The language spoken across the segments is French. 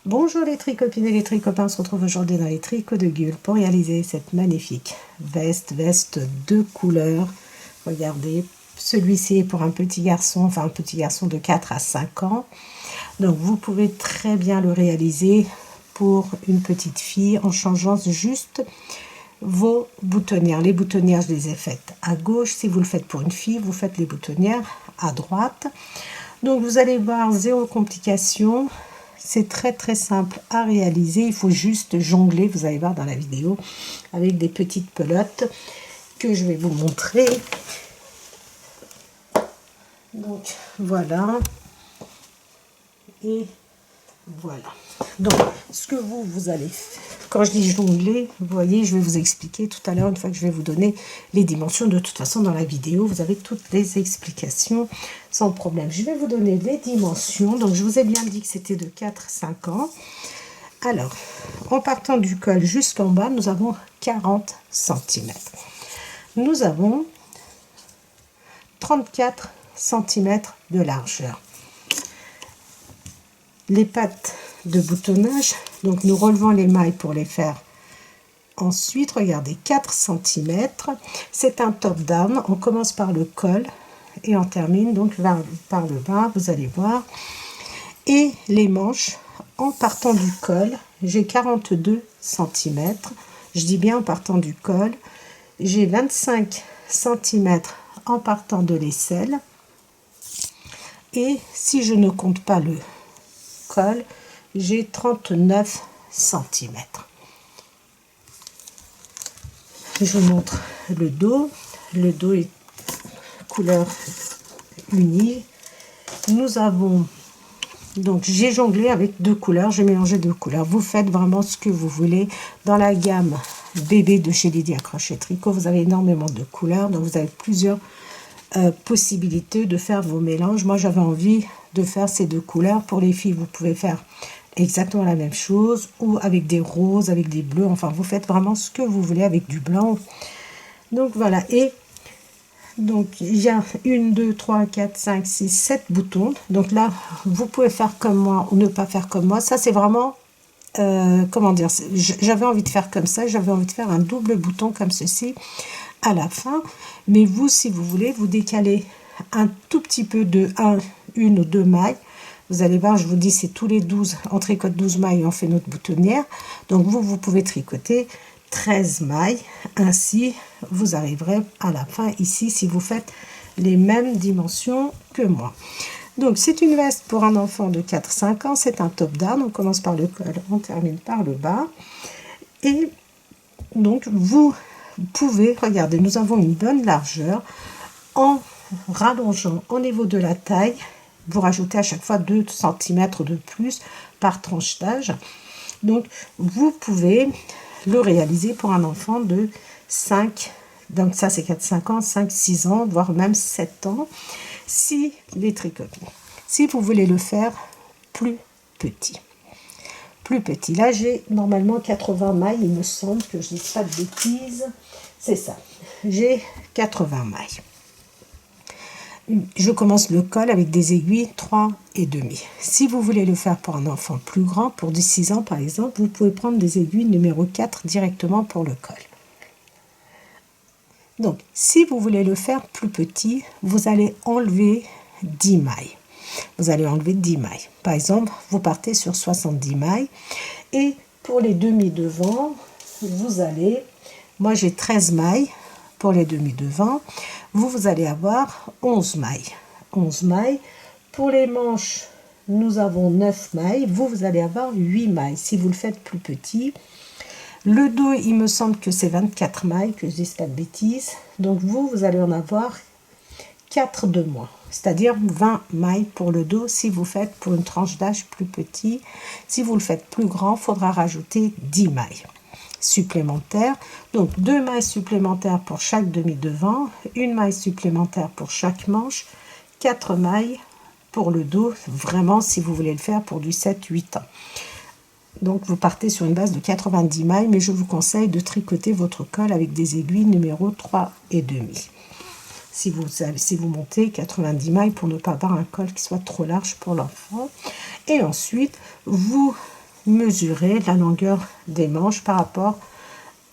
Bonjour les tricopines et les tricopains, on se retrouve aujourd'hui dans les tricots de Gul pour réaliser cette magnifique veste de couleurs. Regardez, celui-ci est pour un petit garçon, enfin un petit garçon de 4 à 5 ans. Donc vous pouvez très bien le réaliser pour une petite fille en changeant juste vos boutonnières. Les boutonnières, je les ai faites à gauche. Si vous le faites pour une fille, vous faites les boutonnières à droite. Donc vous allez voir, zéro complication. C'est très simple à réaliser, il faut juste jongler, vous allez voir dans la vidéo, avec des petites pelotes que je vais vous montrer. Donc voilà, et voilà. Donc ce que vous allez faire, quand je dis jongler, vous voyez, je vais vous expliquer tout à l'heure, une fois que je vais vous donner les dimensions. De toute façon, dans la vidéo, vous avez toutes les explications sans problème. Je vais vous donner les dimensions. Donc je vous ai bien dit que c'était de 4 à 5 ans. Alors, en partant du col jusqu'en bas, nous avons 40 cm. Nous avons 34 cm de largeur. Les pattes de boutonnage, donc nous relevons les mailles pour les faire. Ensuite, regardez, 4 cm. C'est un top down. On commence par le col et on termine donc par le bas, vous allez voir. Et les manches, en partant du col, j'ai 42 cm. Je dis bien en partant du col. J'ai 25 cm en partant de l'aisselle. Et si je ne compte pas le col, j'ai 39 cm. Je vous montre le dos. Le dos est couleur unie. Nous avons, donc j'ai jonglé avec deux couleurs, j'ai mélangé deux couleurs. Vous faites vraiment ce que vous voulez. Dans la gamme bébé de chez Lydia Crochet Tricot, vous avez énormément de couleurs, donc vous avez plusieurs possibilités de faire vos mélanges. Moi j'avais envie de faire ces deux couleurs. Pour les filles, vous pouvez faire exactement la même chose, ou avec des roses, avec des bleus, enfin vous faites vraiment ce que vous voulez avec du blanc. Donc voilà, et donc il y a 1, 2, 3, 4, 5, 6, 7 boutons. Donc là, vous pouvez faire comme moi ou ne pas faire comme moi. Ça c'est vraiment, comment dire, j'avais envie de faire comme ça, j'avais envie de faire un double bouton comme ceci à la fin. Mais vous, si vous voulez, vous décalez un tout petit peu de une ou deux mailles. Vous allez voir, je vous dis, c'est tous les 12, on tricote 12 mailles, on fait notre boutonnière. Donc vous pouvez tricoter 13 mailles. Ainsi, vous arriverez à la fin ici si vous faites les mêmes dimensions que moi. Donc c'est une veste pour un enfant de 4-5 ans, c'est un top down. On commence par le col, on termine par le bas. Et donc vous pouvez, regardez, nous avons une bonne largeur. En rallongeant au niveau de la taille, vous rajoutez à chaque fois 2 cm de plus par tranche d'âge. Donc vous pouvez le réaliser pour un enfant de 5, donc ça c'est 4-5 ans, 5-6 ans, voire même 7 ans, si les tricotants. Si vous voulez le faire plus petit. Plus petit. Là j'ai normalement 80 mailles, il me semble que je ne dis pas de bêtises. C'est ça. J'ai 80 mailles. Je commence le col avec des aiguilles 3,5. Si vous voulez le faire pour un enfant plus grand, pour 6 ans par exemple, vous pouvez prendre des aiguilles numéro 4 directement pour le col. Donc, si vous voulez le faire plus petit, vous allez enlever 10 mailles. Vous allez enlever 10 mailles. Par exemple, vous partez sur 70 mailles. Et pour les demi-devants, vous allez... Moi, j'ai 13 mailles. Pour les demi-devants, vous allez avoir 11 mailles. 11 mailles. Pour les manches, nous avons 9 mailles. Vous allez avoir 8 mailles. Si vous le faites plus petit. Le dos, il me semble que c'est 24 mailles, que je ne dise pas de bêtises. Donc vous allez en avoir 4 de moins. C'est-à-dire 20 mailles pour le dos si vous faites pour une tranche d'âge plus petit. Si vous le faites plus grand, il faudra rajouter 10 mailles supplémentaires. Donc 2 mailles supplémentaires pour chaque demi-devant, une maille supplémentaire pour chaque manche, 4 mailles pour le dos, vraiment si vous voulez le faire pour du 7-8 ans. Donc vous partez sur une base de 90 mailles, mais je vous conseille de tricoter votre col avec des aiguilles numéro 3,5. Si vous montez 90 mailles pour ne pas avoir un col qui soit trop large pour l'enfant. Et ensuite, vous mesurer la longueur des manches par rapport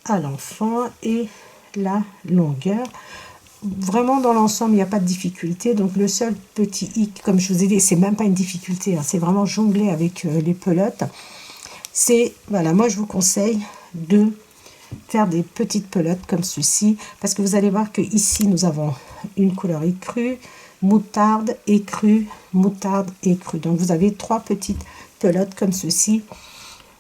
à l'enfant et la longueur. Vraiment dans l'ensemble il n'y a pas de difficulté, donc le seul petit hic, comme je vous ai dit, c'est même pas une difficulté, hein, c'est vraiment jongler avec les pelotes. C'est, voilà, moi je vous conseille de faire des petites pelotes comme ceci, parce que vous allez voir que ici nous avons une couleur écrue, moutarde, écrue, moutarde, écrue. Donc vous avez 3 petites pelotes comme ceci,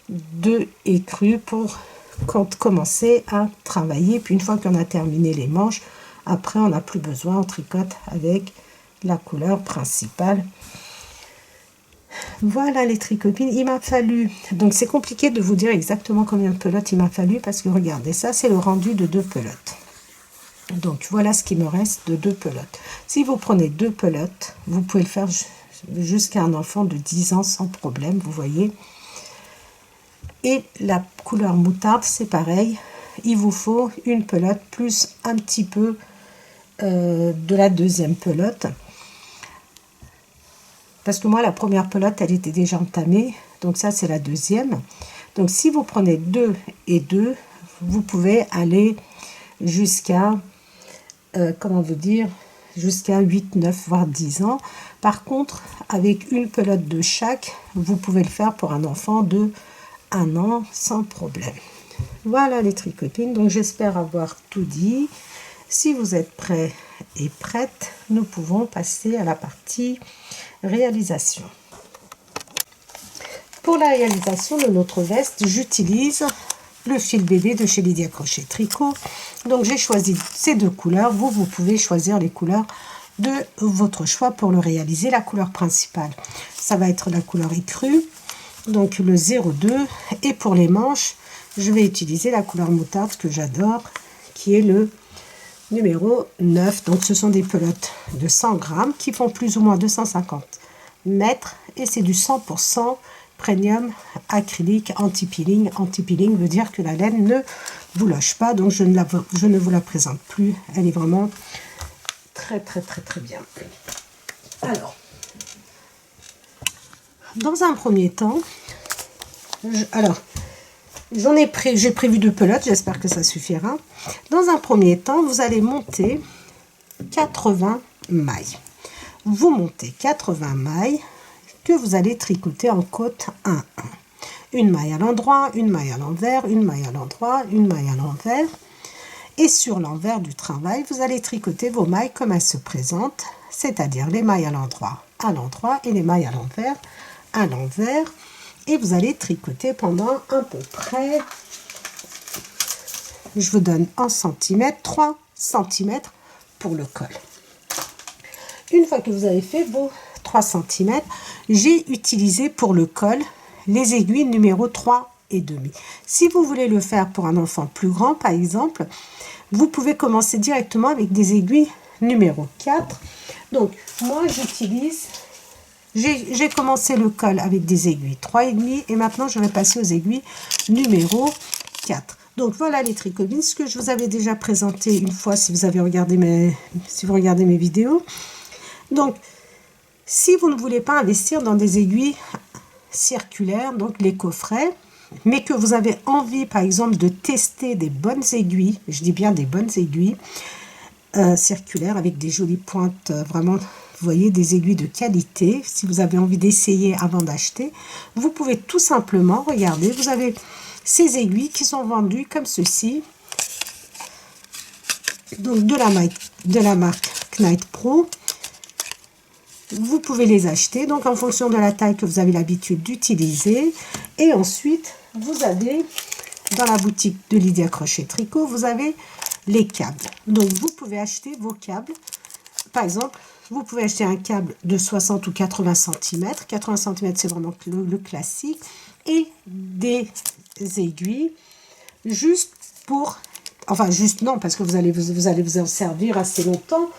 2 écrues pour commencer à travailler. Puis une fois qu'on a terminé les manches, après on n'a plus besoin, on tricote avec la couleur principale. Voilà les tricopines, il m'a fallu, donc c'est compliqué de vous dire exactement combien de pelotes il m'a fallu, parce que regardez, ça c'est le rendu de 2 pelotes. Donc voilà ce qui me reste de 2 pelotes. Si vous prenez 2 pelotes, vous pouvez le faire jusqu'à un enfant de 10 ans sans problème, vous voyez. Et la couleur moutarde, c'est pareil, il vous faut une pelote plus un petit peu de la deuxième pelote. Parce que moi, la première pelote, elle était déjà entamée. Donc ça, c'est la deuxième. Donc si vous prenez 2 et 2, vous pouvez aller jusqu'à, comment vous dire, jusqu'à 8, 9, voire 10 ans. Par contre, avec une pelote de chaque, vous pouvez le faire pour un enfant de 1 an sans problème. Voilà les tricopines. Donc j'espère avoir tout dit. Si vous êtes prêts et prêtes, nous pouvons passer à la partie réalisation. Pour la réalisation de notre veste, j'utilise le fil bébé de chez Lydia Crochet Tricot. Donc j'ai choisi ces 2 couleurs. Vous pouvez choisir les couleurs de votre choix pour le réaliser. La couleur principale, ça va être la couleur écrue, donc le 02. Et pour les manches, je vais utiliser la couleur moutarde que j'adore, qui est le numéro 9. Donc ce sont des pelotes de 100 grammes qui font plus ou moins 250 mètres et c'est du 100% premium acrylique anti-peeling. Anti-peeling veut dire que la laine ne vous loche pas, donc je ne vous la présente plus. Elle est vraiment très bien. Alors, dans un premier temps, j'ai prévu 2 pelotes, j'espère que ça suffira. Dans un premier temps, vous allez monter 80 mailles. Vous montez 80 mailles que vous allez tricoter en côte 1-1. Une maille à l'endroit, une maille à l'envers, une maille à l'endroit, une maille à l'envers. Et sur l'envers du travail, vous allez tricoter vos mailles comme elles se présentent, c'est-à-dire les mailles à l'endroit et les mailles à l'envers. Et vous allez tricoter pendant à peu près, je vous donne en centimètres, 3 cm pour le col. Une fois que vous avez fait vos 3 cm, j'ai utilisé pour le col les aiguilles numéro 3 et demi. Si vous voulez le faire pour un enfant plus grand, par exemple, vous pouvez commencer directement avec des aiguilles numéro 4. Donc, moi, j'ai commencé le col avec des aiguilles 3,5 et maintenant, je vais passer aux aiguilles numéro 4. Donc, voilà les tricopines, ce que je vous avais déjà présenté une fois si vous regardez mes vidéos. Donc, si vous ne voulez pas investir dans des aiguilles circulaires, donc les coffrets, mais que vous avez envie, par exemple, de tester des bonnes aiguilles, je dis bien des bonnes aiguilles circulaires avec des jolies pointes, vraiment, vous voyez, des aiguilles de qualité, si vous avez envie d'essayer avant d'acheter, vous pouvez tout simplement, regardez, vous avez ces aiguilles qui sont vendues comme ceci, donc de la marque Knight Pro. Vous pouvez les acheter donc en fonction de la taille que vous avez l'habitude d'utiliser. Et ensuite, vous avez dans la boutique de Lydia Crochet Tricot, vous avez les câbles. Donc, vous pouvez acheter vos câbles. Par exemple, vous pouvez acheter un câble de 60 ou 80 cm. 80 cm, c'est vraiment le classique. Et des aiguilles juste pour... Enfin, juste non, parce que vous allez vous en servir assez longtemps.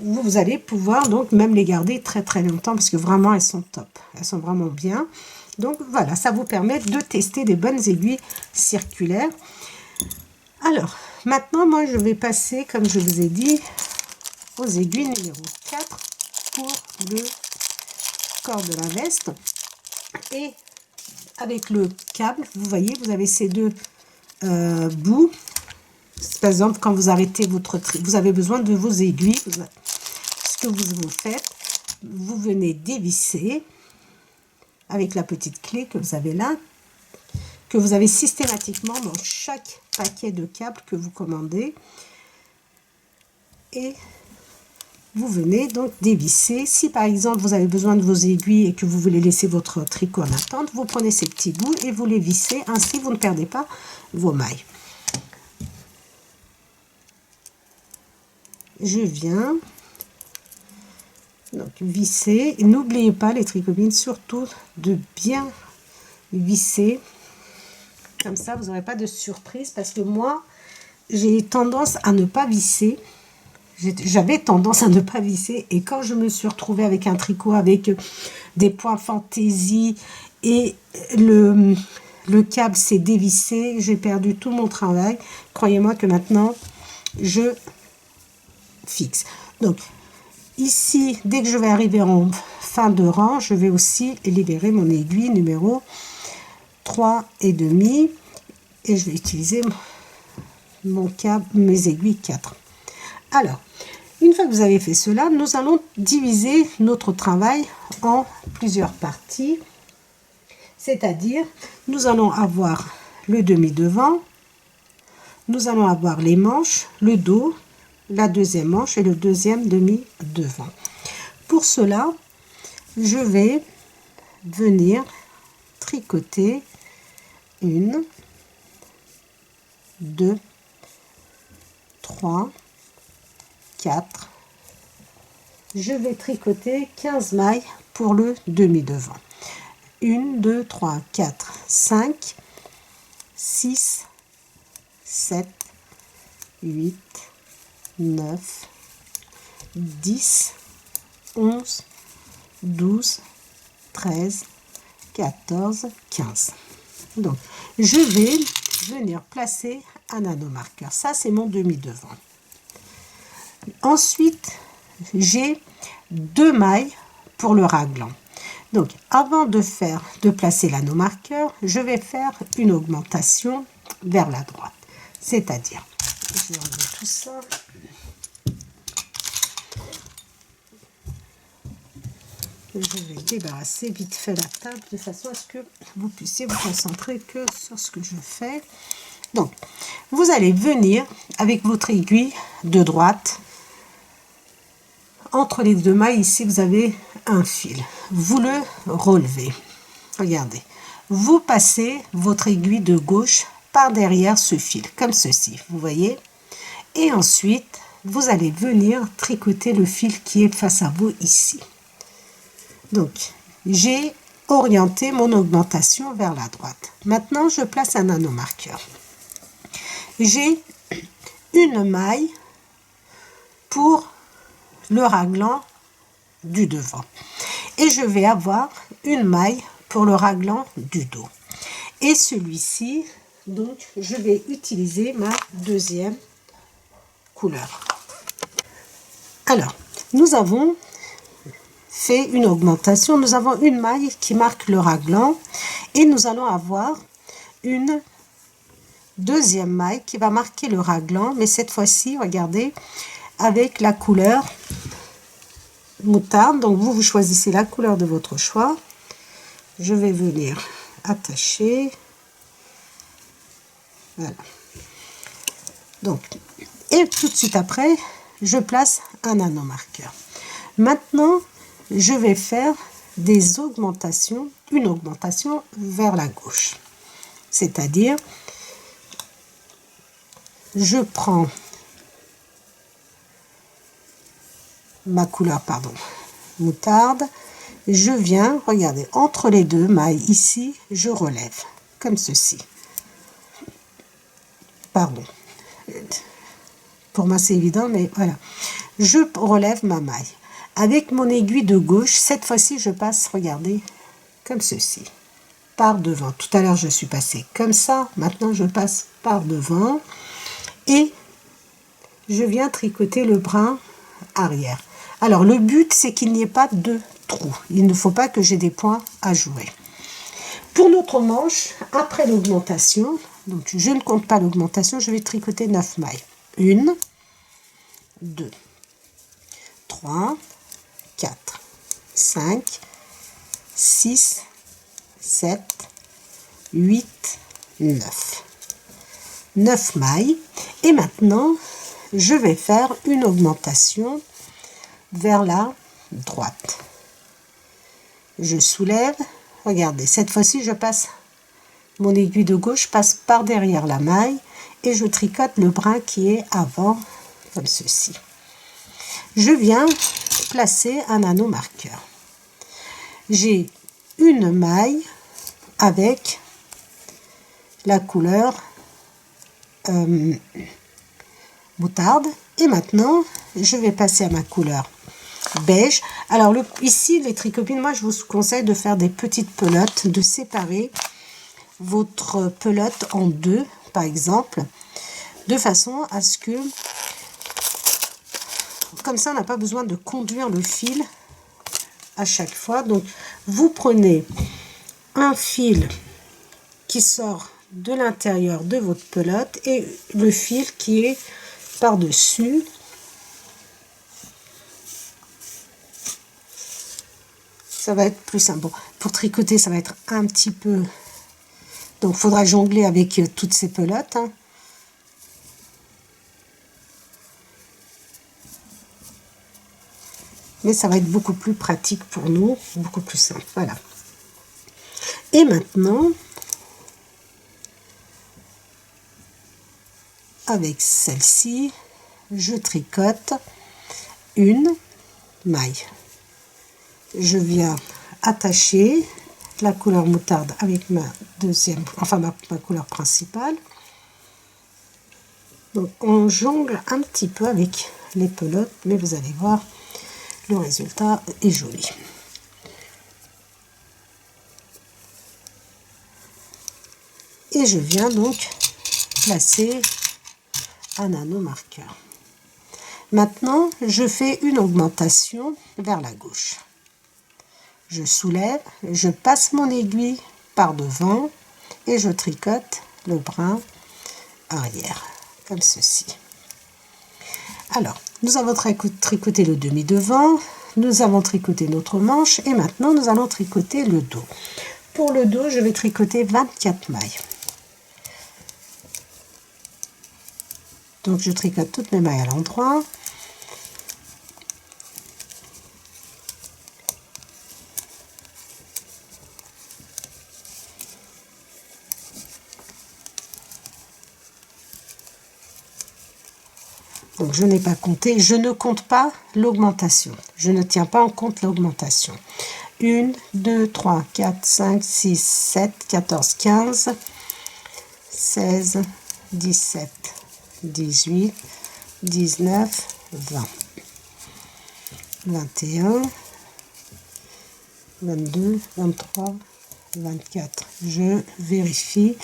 Vous allez pouvoir donc même les garder très longtemps parce que vraiment elles sont top, elles sont vraiment bien. Donc voilà, ça vous permet de tester des bonnes aiguilles circulaires. Alors maintenant, moi je vais passer, comme je vous ai dit, aux aiguilles numéro 4 pour le corps de la veste. Et avec le câble, vous voyez, vous avez ces deux bouts. Par exemple, quand vous arrêtez votre tri, vous avez besoin de vos aiguilles. Ce que vous faites, vous venez dévisser avec la petite clé que vous avez là, que vous avez systématiquement dans chaque paquet de câbles que vous commandez. Et vous venez donc dévisser. Si par exemple vous avez besoin de vos aiguilles et que vous voulez laisser votre tricot en attente, vous prenez ces petits bouts et vous les vissez. Ainsi, vous ne perdez pas vos mailles. Je viens donc visser. N'oubliez pas les tricotines, surtout de bien visser. Comme ça, vous n'aurez pas de surprise parce que moi, j'ai tendance à ne pas visser. J'avais tendance à ne pas visser et quand je me suis retrouvée avec un tricot avec des points fantaisie et le câble s'est dévissé, j'ai perdu tout mon travail. Croyez-moi que maintenant, je fixe. Donc, ici, dès que je vais arriver en fin de rang, je vais aussi libérer mon aiguille numéro 3,5 et je vais utiliser mon câble, mes aiguilles 4. Alors, une fois que vous avez fait cela, nous allons diviser notre travail en plusieurs parties. C'est-à-dire, nous allons avoir le demi-devant, nous allons avoir les manches, le dos, la deuxième manche et le deuxième demi-devant. Pour cela, je vais venir tricoter 1, 2, 3, 4. Je vais tricoter 15 mailles pour le demi-devant. 1, 2, 3, 4, 5, 6, 7, 8, 9, 10, 11, 12, 13, 14, 15. Donc, je vais venir placer un nanomarqueur. Ça, c'est mon demi-devant. Ensuite, j'ai 2 mailles pour le raglan. Donc, avant de placer l'anneau-marqueur, je vais faire une augmentation vers la droite. C'est-à-dire, je vais enlever tout ça. Je vais débarrasser vite fait la table de façon à ce que vous puissiez vous concentrer que sur ce que je fais. Donc, vous allez venir avec votre aiguille de droite. Entre les 2 mailles, ici, vous avez un fil. Vous le relevez. Regardez. Vous passez votre aiguille de gauche par derrière ce fil, comme ceci. Vous voyez? Et ensuite, vous allez venir tricoter le fil qui est face à vous ici. Donc, j'ai orienté mon augmentation vers la droite. Maintenant, je place un nanomarqueur. J'ai une maille pour le raglan du devant. Et je vais avoir une maille pour le raglan du dos. Et celui-ci, donc, je vais utiliser ma deuxième couleur. Alors, nous avons fait une augmentation. Nous avons une maille qui marque le raglan et nous allons avoir une deuxième maille qui va marquer le raglan, mais cette fois-ci, regardez, avec la couleur moutarde. Donc vous choisissez la couleur de votre choix. Je vais venir attacher. Voilà. Donc, et tout de suite après, je place un nanomarqueur. Maintenant, je vais faire des augmentations, une augmentation vers la gauche. C'est-à-dire, je prends ma couleur, moutarde, je viens, regardez, entre les 2 mailles ici, je relève, comme ceci. Pardon. Pour moi, c'est évident, mais voilà. Je relève ma maille. Avec mon aiguille de gauche, cette fois-ci, je passe, regardez, comme ceci, par devant. Tout à l'heure, je suis passée comme ça. Maintenant, je passe par devant et je viens tricoter le brin arrière. Alors, le but, c'est qu'il n'y ait pas de trou. Il ne faut pas que j'ai des points à jouer. Pour notre manche, après l'augmentation, donc je ne compte pas l'augmentation, je vais tricoter 9 mailles. 1, 2, 3, 4, 5, 6, 7, 8, 9. 9 mailles. Et maintenant, je vais faire une augmentation vers la droite. Je soulève. Regardez, cette fois-ci, je passe mon aiguille de gauche, passe par derrière la maille et je tricote le brin qui est avant, comme ceci. Je viens placer un anneau marqueur. J'ai une maille avec la couleur moutarde et maintenant je vais passer à ma couleur beige. Alors ici les tricopines, moi je vous conseille de faire des petites pelotes, de séparer votre pelote en deux par exemple, de façon à ce que comme ça on n'a pas besoin de conduire le fil à chaque fois. Donc vous prenez un fil qui sort de l'intérieur de votre pelote et le fil qui est par dessus. Ça va être plus simple. Bon, pour tricoter ça va être un petit peu, donc il faudra jongler avec toutes ces pelotes, hein. Mais ça va être beaucoup plus pratique pour nous, beaucoup plus simple. Voilà. Et maintenant, avec celle-ci, je tricote une maille. Je viens attacher la couleur moutarde avec ma deuxième, enfin ma couleur principale. Donc on jongle un petit peu avec les pelotes, mais vous allez voir, le résultat est joli. Et je viens donc placer un anneau marqueur. Maintenant, je fais une augmentation vers la gauche. Je soulève, je passe mon aiguille par devant et je tricote le brin arrière, comme ceci. Alors, nous avons tricoté le demi-devant, nous avons tricoté notre manche et maintenant nous allons tricoter le dos. Pour le dos, je vais tricoter 24 mailles. Donc, je tricote toutes mes mailles à l'endroit. Donc, je n'ai pas compté, je ne compte pas l'augmentation. Je ne tiens pas en compte l'augmentation. 1, 2, 3, 4, 5, 6, 7, 14, 15, 16, 17, 18, 19, 20, 21, 22, 23, 24. Je vérifie.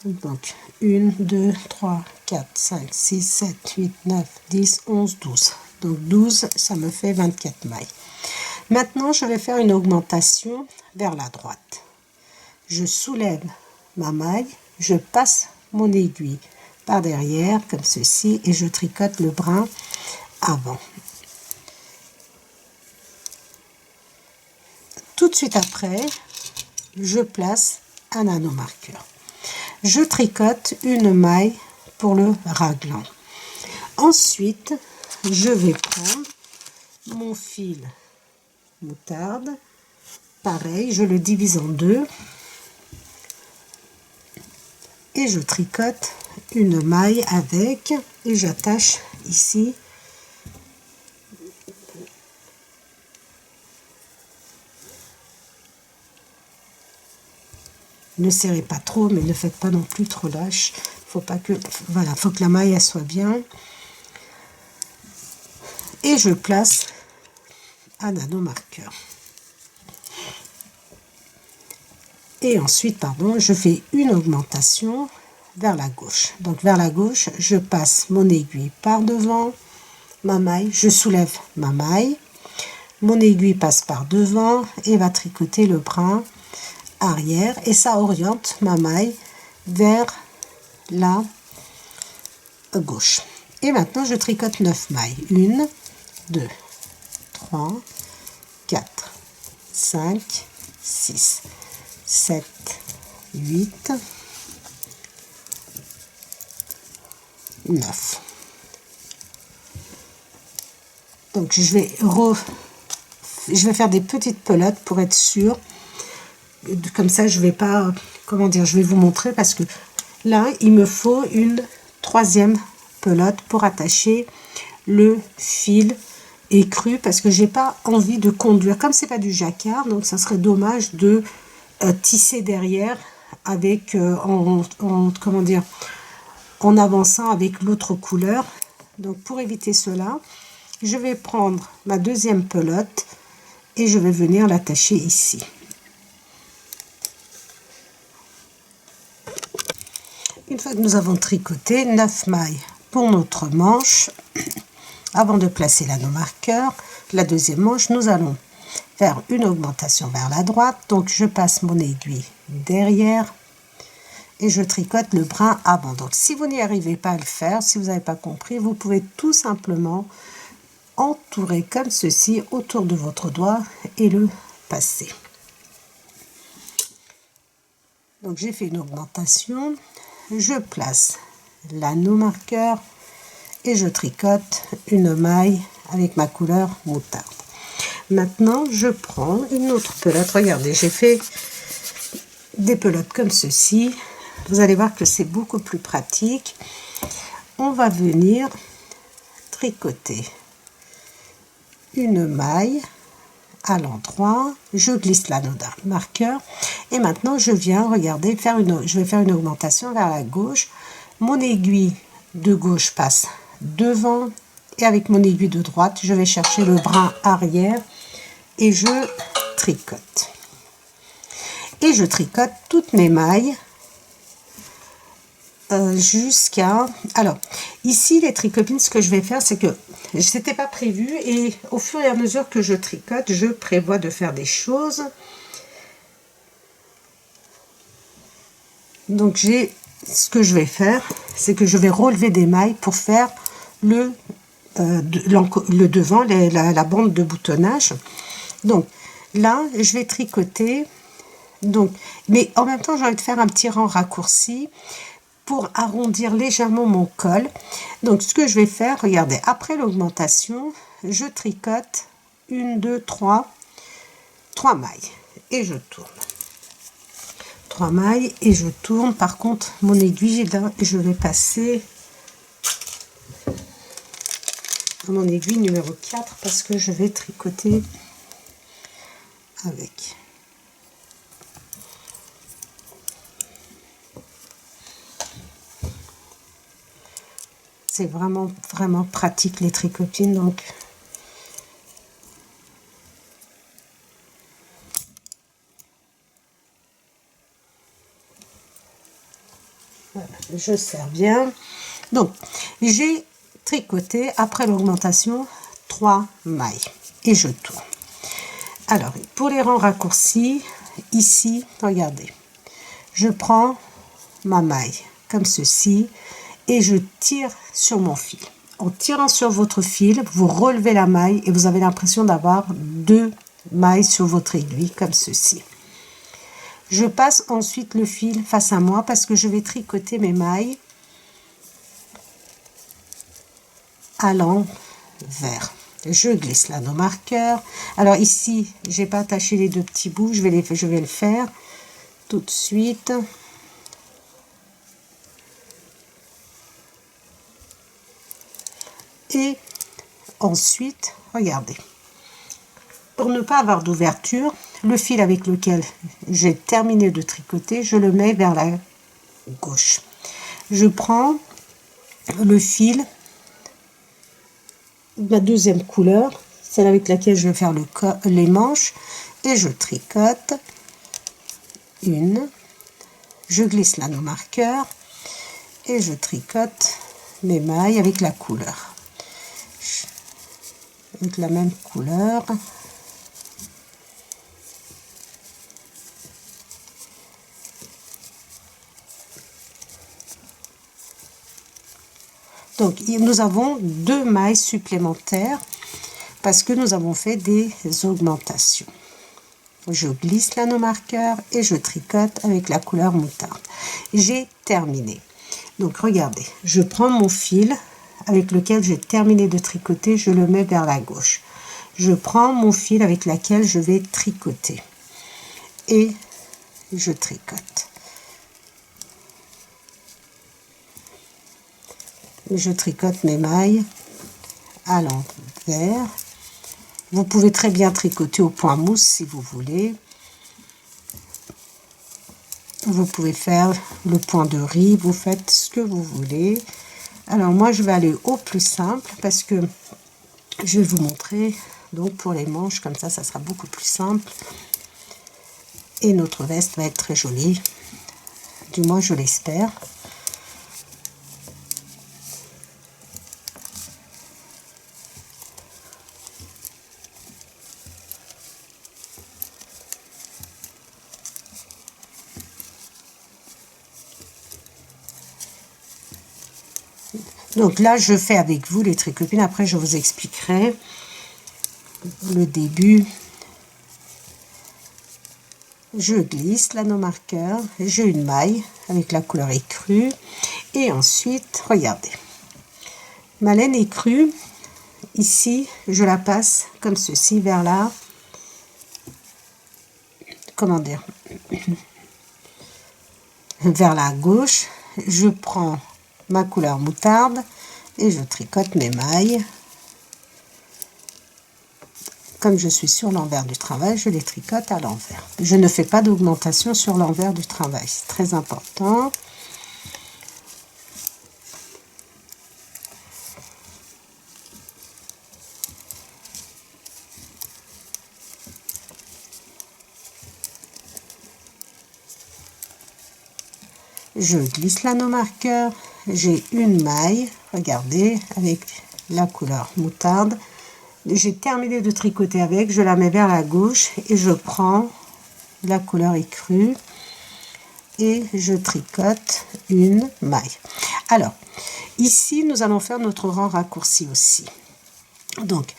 Donc 1, 2, 3, 4, 5, 6, 7, 8, 9, 10, 11, 12. Donc 12, ça me fait 24 mailles. Maintenant, je vais faire une augmentation vers la droite. Je soulève ma maille, je passe mon aiguille par derrière, comme ceci, et je tricote le brin avant. Tout de suite après, je place un anneau marqueur. Je tricote une maille pour le raglan. Ensuite, je vais prendre mon fil moutarde. Pareil, je le divise en deux. Et je tricote une maille avec et j'attache ici ne serrez pas trop, mais ne faites pas non plus trop lâche. Faut pas que, voilà, faut que la maille elle soit bien. Et je place un anneau marqueur. Et ensuite, pardon, je fais une augmentation vers la gauche. Donc vers la gauche, je passe mon aiguille par devant ma maille, je soulève ma maille, mon aiguille passe par devant et va tricoter le brin arrière, et ça oriente ma maille vers la gauche. Et maintenant je tricote 9 mailles. 1, 2, 3, 4, 5, 6, 7, 8, 9. Donc je vais faire des petites pelotes pour être sûre. Comme ça je vais pas, comment dire, je vais vous montrer, parce que là il me faut une troisième pelote pour attacher le fil écru, parce que j'ai pas envie de conduire, comme c'est pas du jacquard, donc ça serait dommage de tisser derrière avec comment dire, en avançant avec l'autre couleur. Donc pour éviter cela, je vais prendre ma deuxième pelote et je vais venir l'attacher ici. Une fois que nous avons tricoté 9 mailles pour notre manche, avant de placer l'anneau marqueur, la deuxième manche, nous allons faire une augmentation vers la droite. Donc je passe mon aiguille derrière et je tricote le brin avant. Donc si vous n'y arrivez pas à le faire, si vous n'avez pas compris, vous pouvez tout simplement entourer comme ceci autour de votre doigt et le passer. Donc j'ai fait une augmentation, je place l'anneau marqueur et je tricote une maille avec ma couleur moutarde. Maintenant je prends une autre pelote. Regardez, j'ai fait des pelotes comme ceci. Vous allez voir que c'est beaucoup plus pratique. On va venir tricoter une maille à l'endroit, je glisse l'anneau marqueur et maintenant je viens, regardez, je vais faire une augmentation vers la gauche. Mon aiguille de gauche passe devant et avec mon aiguille de droite je vais chercher le brin arrière et je tricote. Et je tricote toutes mes mailles jusqu'à... Alors, ici, les tricopines, ce que je vais faire, c'est que c'était pas prévu et au fur et à mesure que je tricote, je prévois de faire des choses. Donc, ce que je vais faire, c'est que je vais relever des mailles pour faire le devant, la bande de boutonnage. Donc, là, je vais tricoter. Donc, mais en même temps, j'ai envie de faire un petit rang raccourci pour arrondir légèrement mon col. Donc ce que je vais faire, regardez, après l'augmentation, je tricote 1, 2, 3 mailles et je tourne. 3 mailles et je tourne. Par contre, mon aiguille là, je vais passer à mon aiguille numéro 4 parce que je vais tricoter avec. C'est vraiment pratique les tricotines, donc voilà, je serre bien. Donc j'ai tricoté après l'augmentation 3 mailles et je tourne. Alors pour les rangs raccourcis, ici regardez, je prends ma maille comme ceci et je tire sur mon fil. En tirant sur votre fil, vous relevez la maille et vous avez l'impression d'avoir 2 mailles sur votre aiguille comme ceci. Je passe ensuite le fil face à moi parce que je vais tricoter mes mailles à l'envers. Je glisse l'anneau marqueur. Alors ici, j'ai pas attaché les 2 petits bouts, je vais le faire tout de suite. Et ensuite, regardez, pour ne pas avoir d'ouverture, le fil avec lequel j'ai terminé de tricoter, je le mets vers la gauche. Je prends le fil de la deuxième couleur, celle avec laquelle je vais faire les manches, et je tricote une, je glisse l'anneau marqueur et je tricote mes mailles avec la couleur. Avec la même couleur, Donc nous avons 2 mailles supplémentaires parce que nous avons fait des augmentations. Je glisse l'anneau marqueur et je tricote avec la couleur moutarde. J'ai terminé. Donc regardez, je prends mon fil avec lequel j'ai terminé de tricoter, je le mets vers la gauche. Je prends mon fil avec lequel je vais tricoter et je tricote. Je tricote mes mailles à l'envers. Vous pouvez très bien tricoter au point mousse si vous voulez. Vous pouvez faire le point de riz, vous faites ce que vous voulez. Alors moi je vais aller au plus simple parce que je vais vous montrer. Donc pour les manches, comme ça sera beaucoup plus simple. Et notre veste va être très jolie. Du moins je l'espère. Donc là, je fais avec vous les tricopines. Après, je vous expliquerai le début. Je glisse l'anneau marqueur. J'ai une maille avec la couleur écrue. Et ensuite, regardez. Ma laine écrue, ici, je la passe comme ceci vers là. Comment dire? Vers la gauche. Je prends ma couleur moutarde et je tricote mes mailles. Comme je suis sur l'envers du travail, je les tricote à l'envers. Je ne fais pas d'augmentation sur l'envers du travail, c'est très important. Je glisse l'anneau marqueur, j'ai une maille, regardez, avec la couleur moutarde. J'ai terminé de tricoter avec, je la mets vers la gauche et je prends la couleur écrue et je tricote une maille. Alors, ici, nous allons faire notre rang raccourci aussi. Donc,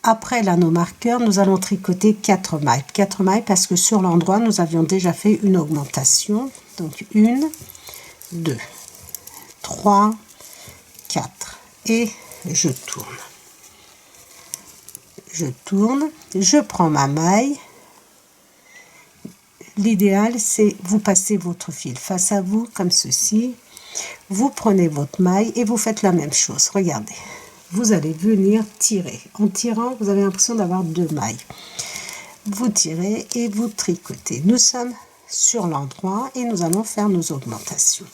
après l'anneau marqueur, nous allons tricoter 4 mailles. 4 mailles parce que sur l'endroit, nous avions déjà fait une augmentation. Donc, 1, 2, 3, 4. Et je tourne. Je tourne, je prends ma maille. L'idéal, c'est vous passez votre fil face à vous, comme ceci. Vous prenez votre maille et vous faites la même chose. Regardez, vous allez venir tirer. En tirant, vous avez l'impression d'avoir 2 mailles. Vous tirez et vous tricotez. Nous sommes sur l'endroit et nous allons faire nos augmentations.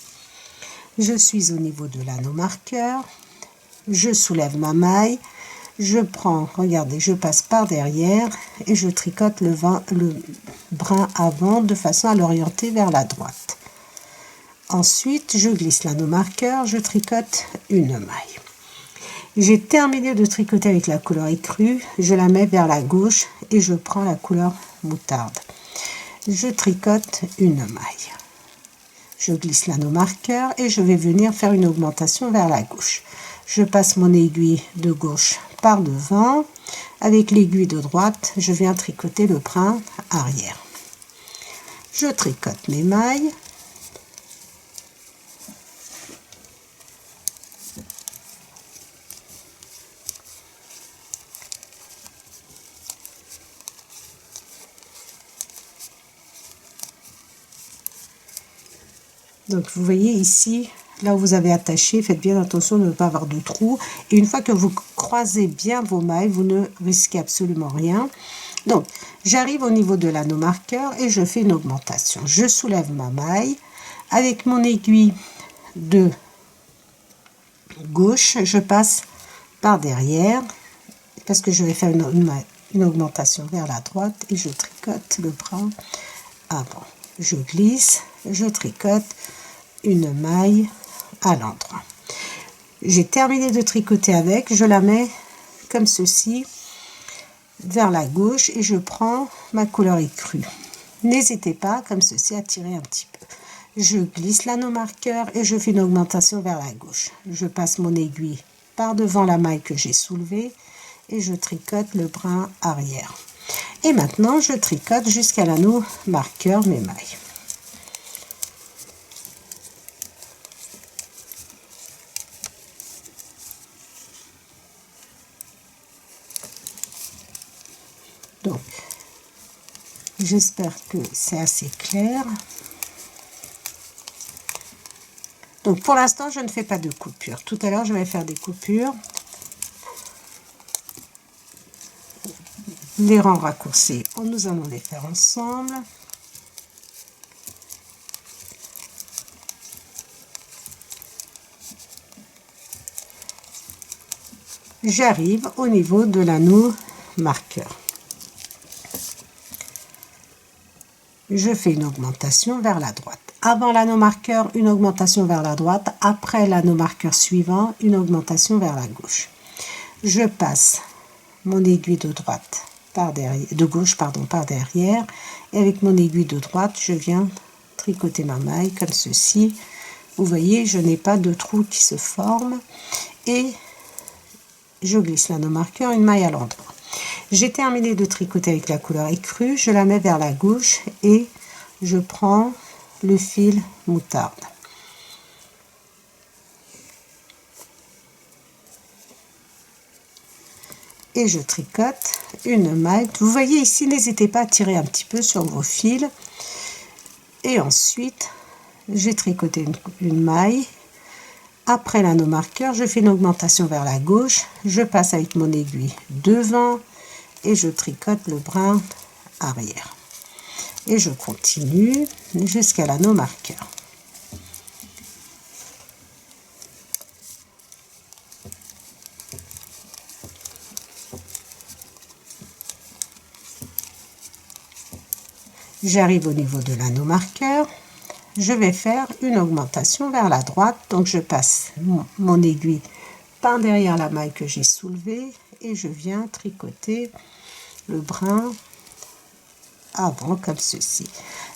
Je suis au niveau de l'anneau marqueur. Je soulève ma maille. Je prends, regardez, je passe par derrière et je tricote le brin avant de façon à l'orienter vers la droite. Ensuite, je glisse l'anneau marqueur, je tricote une maille. J'ai terminé de tricoter avec la couleur écrue, je la mets vers la gauche et je prends la couleur moutarde. Je tricote une maille. Je glisse l'anneau marqueur et je vais venir faire une augmentation vers la gauche. Je passe mon aiguille de gauche par devant. Avec l'aiguille de droite, je viens tricoter le brin arrière. Je tricote mes mailles. Donc vous voyez ici, là où vous avez attaché, faites bien attention de ne pas avoir de trous. Et une fois que vous croisez bien vos mailles, vous ne risquez absolument rien. Donc, j'arrive au niveau de l'anneau marqueur et je fais une augmentation. Je soulève ma maille. Avec mon aiguille de gauche, je passe par derrière parce que je vais faire une augmentation vers la droite et je tricote le brin avant. Je glisse, je tricote une maille à l'endroit. J'ai terminé de tricoter avec, je la mets comme ceci vers la gauche et je prends ma couleur écrue. N'hésitez pas comme ceci à tirer un petit peu. Je glisse l'anneau marqueur et je fais une augmentation vers la gauche. Je passe mon aiguille par devant la maille que j'ai soulevée et je tricote le brin arrière. Et maintenant, je tricote jusqu'à l'anneau marqueur mes mailles. Donc, j'espère que c'est assez clair. Donc, pour l'instant, je ne fais pas de coupure. Tout à l'heure, je vais faire des coupures. Les rangs raccourcis, nous allons les faire ensemble. J'arrive au niveau de l'anneau marqueur. Je fais une augmentation vers la droite. Avant l'anneau marqueur, une augmentation vers la droite. Après l'anneau marqueur suivant, une augmentation vers la gauche. Je passe mon aiguille de droite par derrière, de gauche pardon, par derrière, et avec mon aiguille de droite, je viens tricoter ma maille comme ceci. Vous voyez, je n'ai pas de trou qui se forme et je glisse l'anneau marqueur, une maille à l'endroit. J'ai terminé de tricoter avec la couleur écrue, je la mets vers la gauche et je prends le fil moutarde. Et je tricote une maille. Vous voyez ici, n'hésitez pas à tirer un petit peu sur vos fils. Et ensuite, j'ai tricoté une maille. Après l'anneau marqueur, je fais une augmentation vers la gauche. Je passe avec mon aiguille devant et je tricote le brin arrière. Et je continue jusqu'à l'anneau marqueur. J'arrive au niveau de l'anneau marqueur. Je vais faire une augmentation vers la droite. Donc je passe mon aiguille par derrière la maille que j'ai soulevée et je viens tricoter le brin avant comme ceci.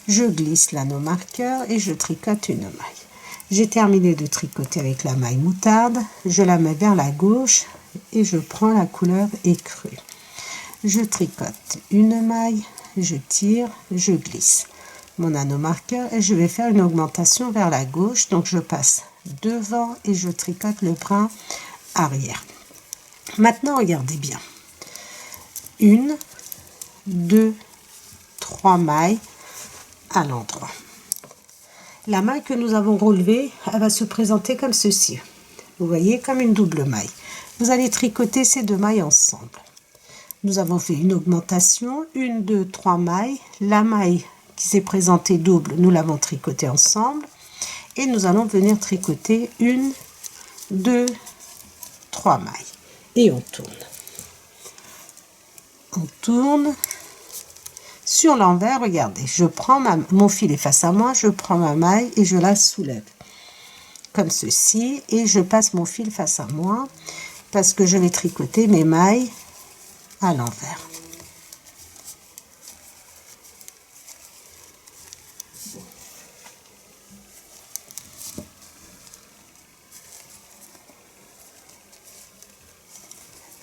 Je glisse l'anneau marqueur et je tricote une maille. J'ai terminé de tricoter avec la maille moutarde. Je la mets vers la gauche et je prends la couleur écrue. Je tricote une maille, je tire, je glisse mon anneau marqueur et je vais faire une augmentation vers la gauche. Donc je passe devant et je tricote le brin arrière. Maintenant, regardez bien. 1, 2, 3 mailles à l'endroit. La maille que nous avons relevée, elle va se présenter comme ceci. Vous voyez, comme une double maille. Vous allez tricoter ces deux mailles ensemble. Nous avons fait une augmentation, 1, 2, 3 mailles. La maille qui s'est présentée double, nous l'avons tricotée ensemble. Et nous allons venir tricoter 1, 2, 3 mailles. Et on tourne. On tourne. Sur l'envers, regardez, je prends mon fil est face à moi, je prends ma maille et je la soulève. Comme ceci. Et je passe mon fil face à moi parce que je vais tricoter mes mailles à l'envers.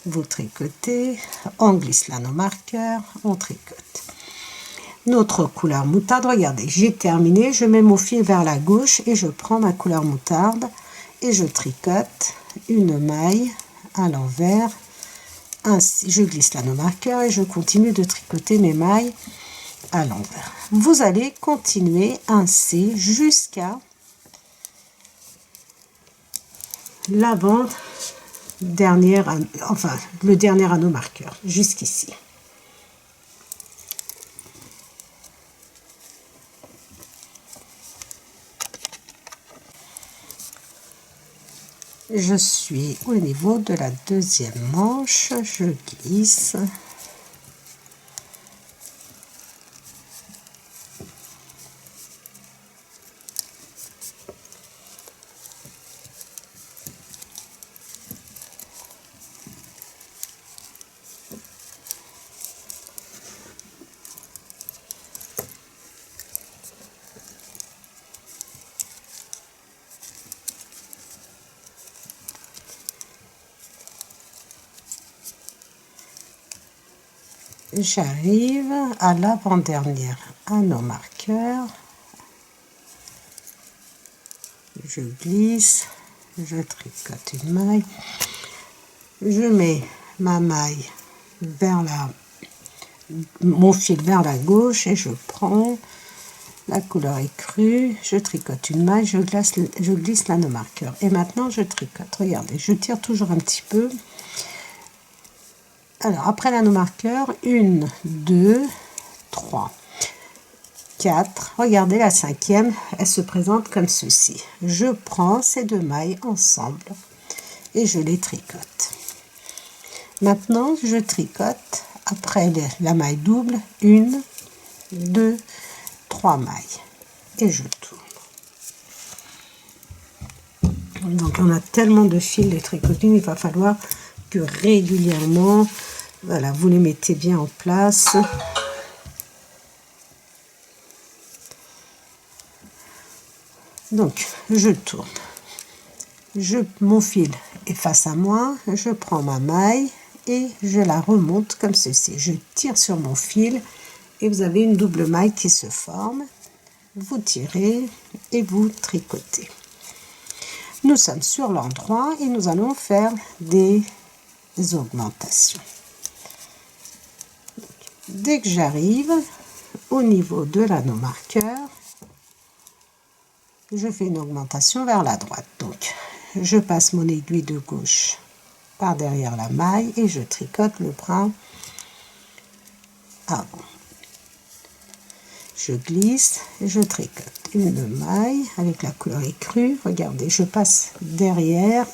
Vous tricotez, on glisse l'anneau marqueur, on tricote. Notre couleur moutarde, regardez, j'ai terminé, je mets mon fil vers la gauche et je prends ma couleur moutarde et je tricote une maille à l'envers. Ainsi, je glisse l'anneau marqueur et je continue de tricoter mes mailles à l'envers. Vous allez continuer ainsi jusqu'à l'avant dernière, enfin le dernier anneau marqueur, jusqu'ici. Je suis au niveau de la deuxième manche, je glisse. j'arrive à l'avant-dernière anneau marqueur, je glisse, je tricote une maille, je mets ma maille vers mon fil vers la gauche et je prends la couleur écrue, je tricote une maille, je glisse l'anneau marqueur et maintenant je tricote. Regardez, je tire toujours un petit peu. Alors après l'anneau marqueur, 1, 2, 3, 4. Regardez la cinquième, elle se présente comme ceci. Je prends ces deux mailles ensemble et je les tricote. Maintenant, je tricote après la maille double, 1, 2, 3 mailles et je tourne. Donc on a tellement de fils de tricotine, il va falloir que régulièrement, voilà, vous les mettez bien en place. Donc je tourne, mon fil est face à moi, je prends ma maille et je la remonte comme ceci. Je tire sur mon fil et vous avez une double maille qui se forme. Vous tirez et vous tricotez. Nous sommes sur l'endroit et nous allons faire des augmentations. Dès que j'arrive au niveau de l'anneau marqueur, je fais une augmentation vers la droite. Donc, je passe mon aiguille de gauche par derrière la maille et je tricote le brin avant. Je glisse, je tricote une maille avec la couleur écrue. Regardez, je passe derrière,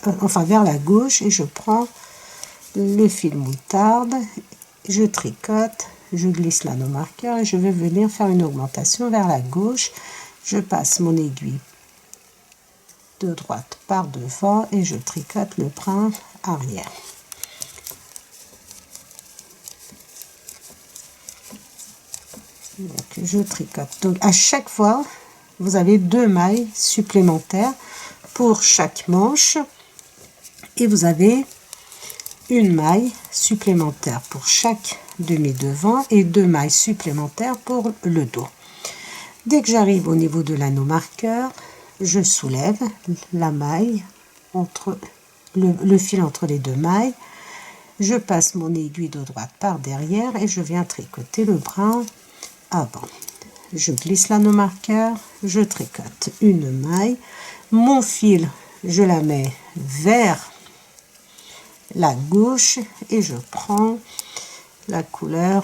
vers la gauche et je prends le fil moutarde, je tricote, je glisse l'anneau marqueur et je vais venir faire une augmentation vers la gauche. Je passe mon aiguille de droite par devant et je tricote le brin arrière. Donc je tricote. Donc à chaque fois, vous avez 2 mailles supplémentaires pour chaque manche et vous avez une maille supplémentaire pour chaque demi-devant et 2 mailles supplémentaires pour le dos. Dès que j'arrive au niveau de l'anneau marqueur, je soulève la maille entre le fil entre les 2 mailles. Je passe mon aiguille de droite par derrière et je viens tricoter le brin avant. Je glisse l'anneau marqueur, je tricote une maille. Mon fil, je la mets vers la gauche et je prends la couleur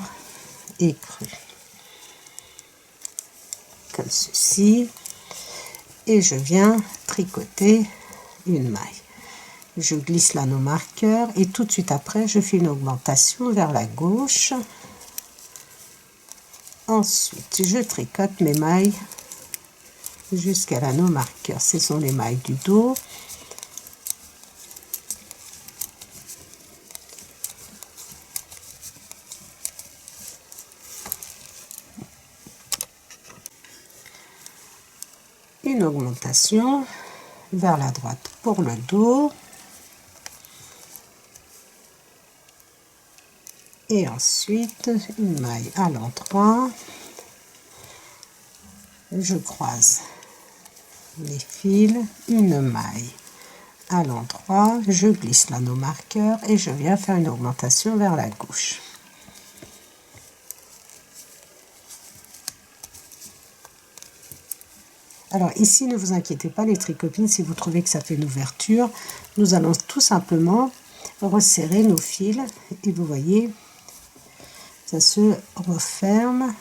écrue. Comme ceci. Et je viens tricoter une maille. Je glisse l'anneau marqueur et tout de suite après, je fais une augmentation vers la gauche. Ensuite, je tricote mes mailles jusqu'à l'anneau marqueur. Ce sont les mailles du dos. Une augmentation vers la droite pour le dos. Et ensuite, une maille à l'endroit. Je croise les fils, une maille à l'endroit, je glisse l'anneau marqueur et je viens faire une augmentation vers la gauche. Alors ici, ne vous inquiétez pas les tricopines, si vous trouvez que ça fait une ouverture, nous allons tout simplement resserrer nos fils et vous voyez, ça se referme.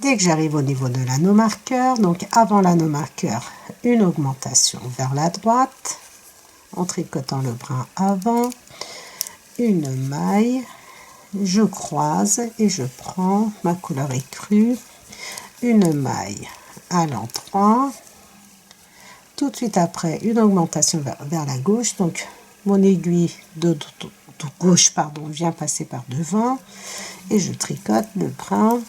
Dès que j'arrive au niveau de l'anneau marqueur, donc avant l'anneau marqueur, une augmentation vers la droite, en tricotant le brin avant, une maille, je croise et je prends ma couleur écrue, une maille à l'endroit, tout de suite après une augmentation vers la gauche, donc mon aiguille de gauche, pardon, vient passer par devant et je tricote le brin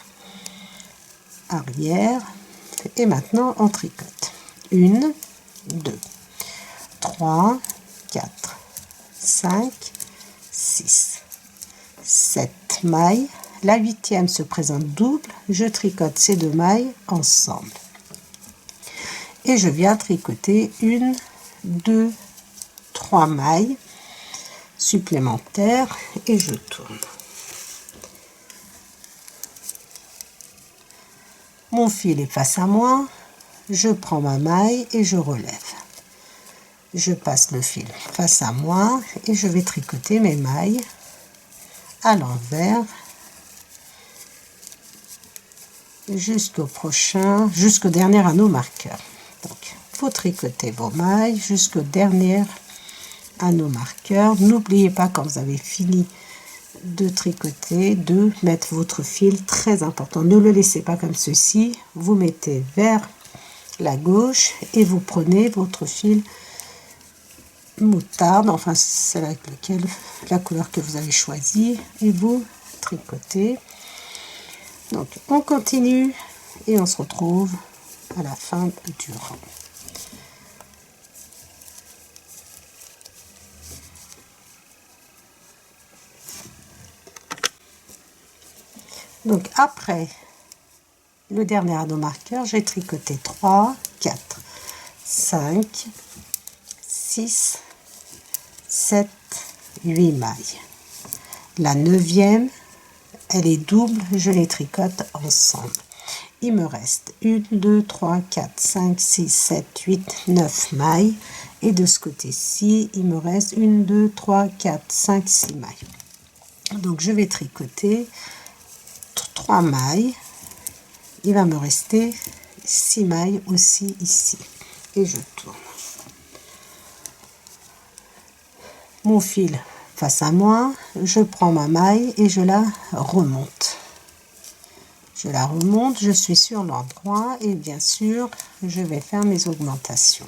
arrière. Et maintenant on tricote 1, 2, 3, 4, 5, 6, 7 mailles. La 8e se présente double, je tricote ces 2 mailles ensemble. Et je viens tricoter 1, 2, 3 mailles supplémentaires et je tourne. Mon fil est face à moi, je prends ma maille et je relève. Je passe le fil face à moi et je vais tricoter mes mailles à l'envers jusqu'au dernier anneau marqueur. Donc, vous tricotez vos mailles jusqu'au dernier anneau marqueur. N'oubliez pas, quand vous avez fini de tricoter, de mettre votre fil, très important. Ne le laissez pas comme ceci. Vous mettez vers la gauche et vous prenez votre fil moutarde, enfin c'est avec lequel la couleur que vous avez choisie, et vous tricotez. Donc on continue et on se retrouve à la fin du rang. Donc après le dernier anneau marqueur, j'ai tricoté 3, 4, 5, 6, 7, 8 mailles. La 9e, elle est double, je les tricote ensemble. Il me reste 1, 2, 3, 4, 5, 6, 7, 8, 9 mailles. Et de ce côté-ci, il me reste 1, 2, 3, 4, 5, 6 mailles. Donc je vais tricoter 3 mailles. Il va me rester 6 mailles aussi ici. Et je tourne. Mon fil face à moi, je prends ma maille et je la remonte. Je suis sur l'endroit et bien sûr, je vais faire mes augmentations.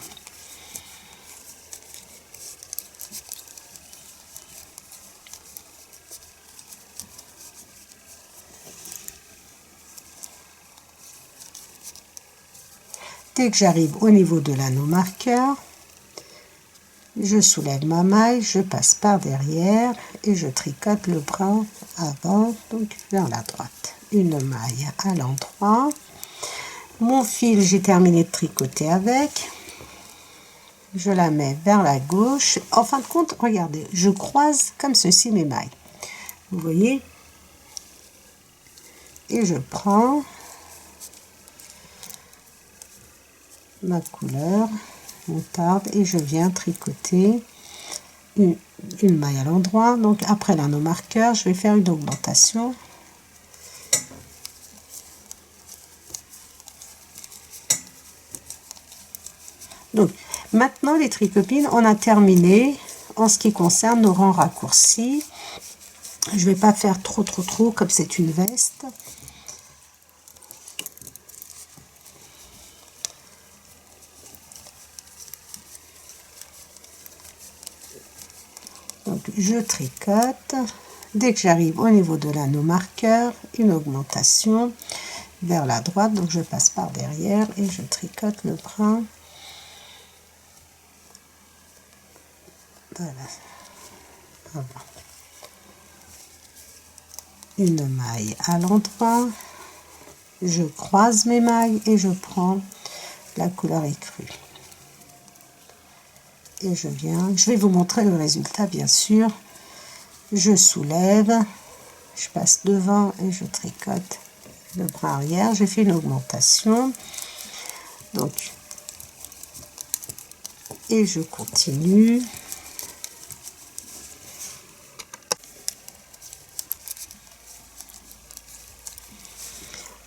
Dès que j'arrive au niveau de l'anneau marqueur, je soulève ma maille, je passe par derrière et je tricote le brin avant, donc vers la droite. Une maille à l'endroit. Mon fil, j'ai terminé de tricoter avec. Je la mets vers la gauche. En fin de compte, regardez, je croise comme ceci mes mailles. Vous voyez? Et je prends ma couleur moutarde et je viens tricoter une maille à l'endroit. Donc après l'anneau marqueur, je vais faire une augmentation. Donc maintenant les tricopines, on a terminé en ce qui concerne nos rangs raccourcis. Je vais pas faire trop comme c'est une veste. Donc je tricote. Dès que j'arrive au niveau de l'anneau marqueur, une augmentation vers la droite. Donc je passe par derrière et je tricote le brin. Voilà. Voilà. Une maille à l'endroit. Je croise mes mailles et je prends la couleur écrue. Et je vais vous montrer le résultat bien sûr. Je soulève, je passe devant et je tricote le bras arrière. J'ai fait une augmentation. Donc, et je continue.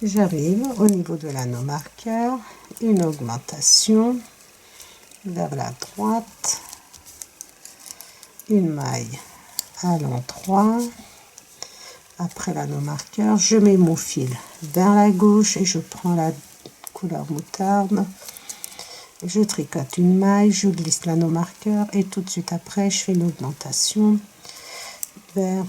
J'arrive au niveau de l'anneau marqueur, une augmentation vers la droite, une maille à l'endroit. Après l'anneau marqueur, je mets mon fil vers la gauche et je prends la couleur moutarde. je tricote une maille, je glisse l'anneau marqueur et tout de suite après je fais l'augmentation vers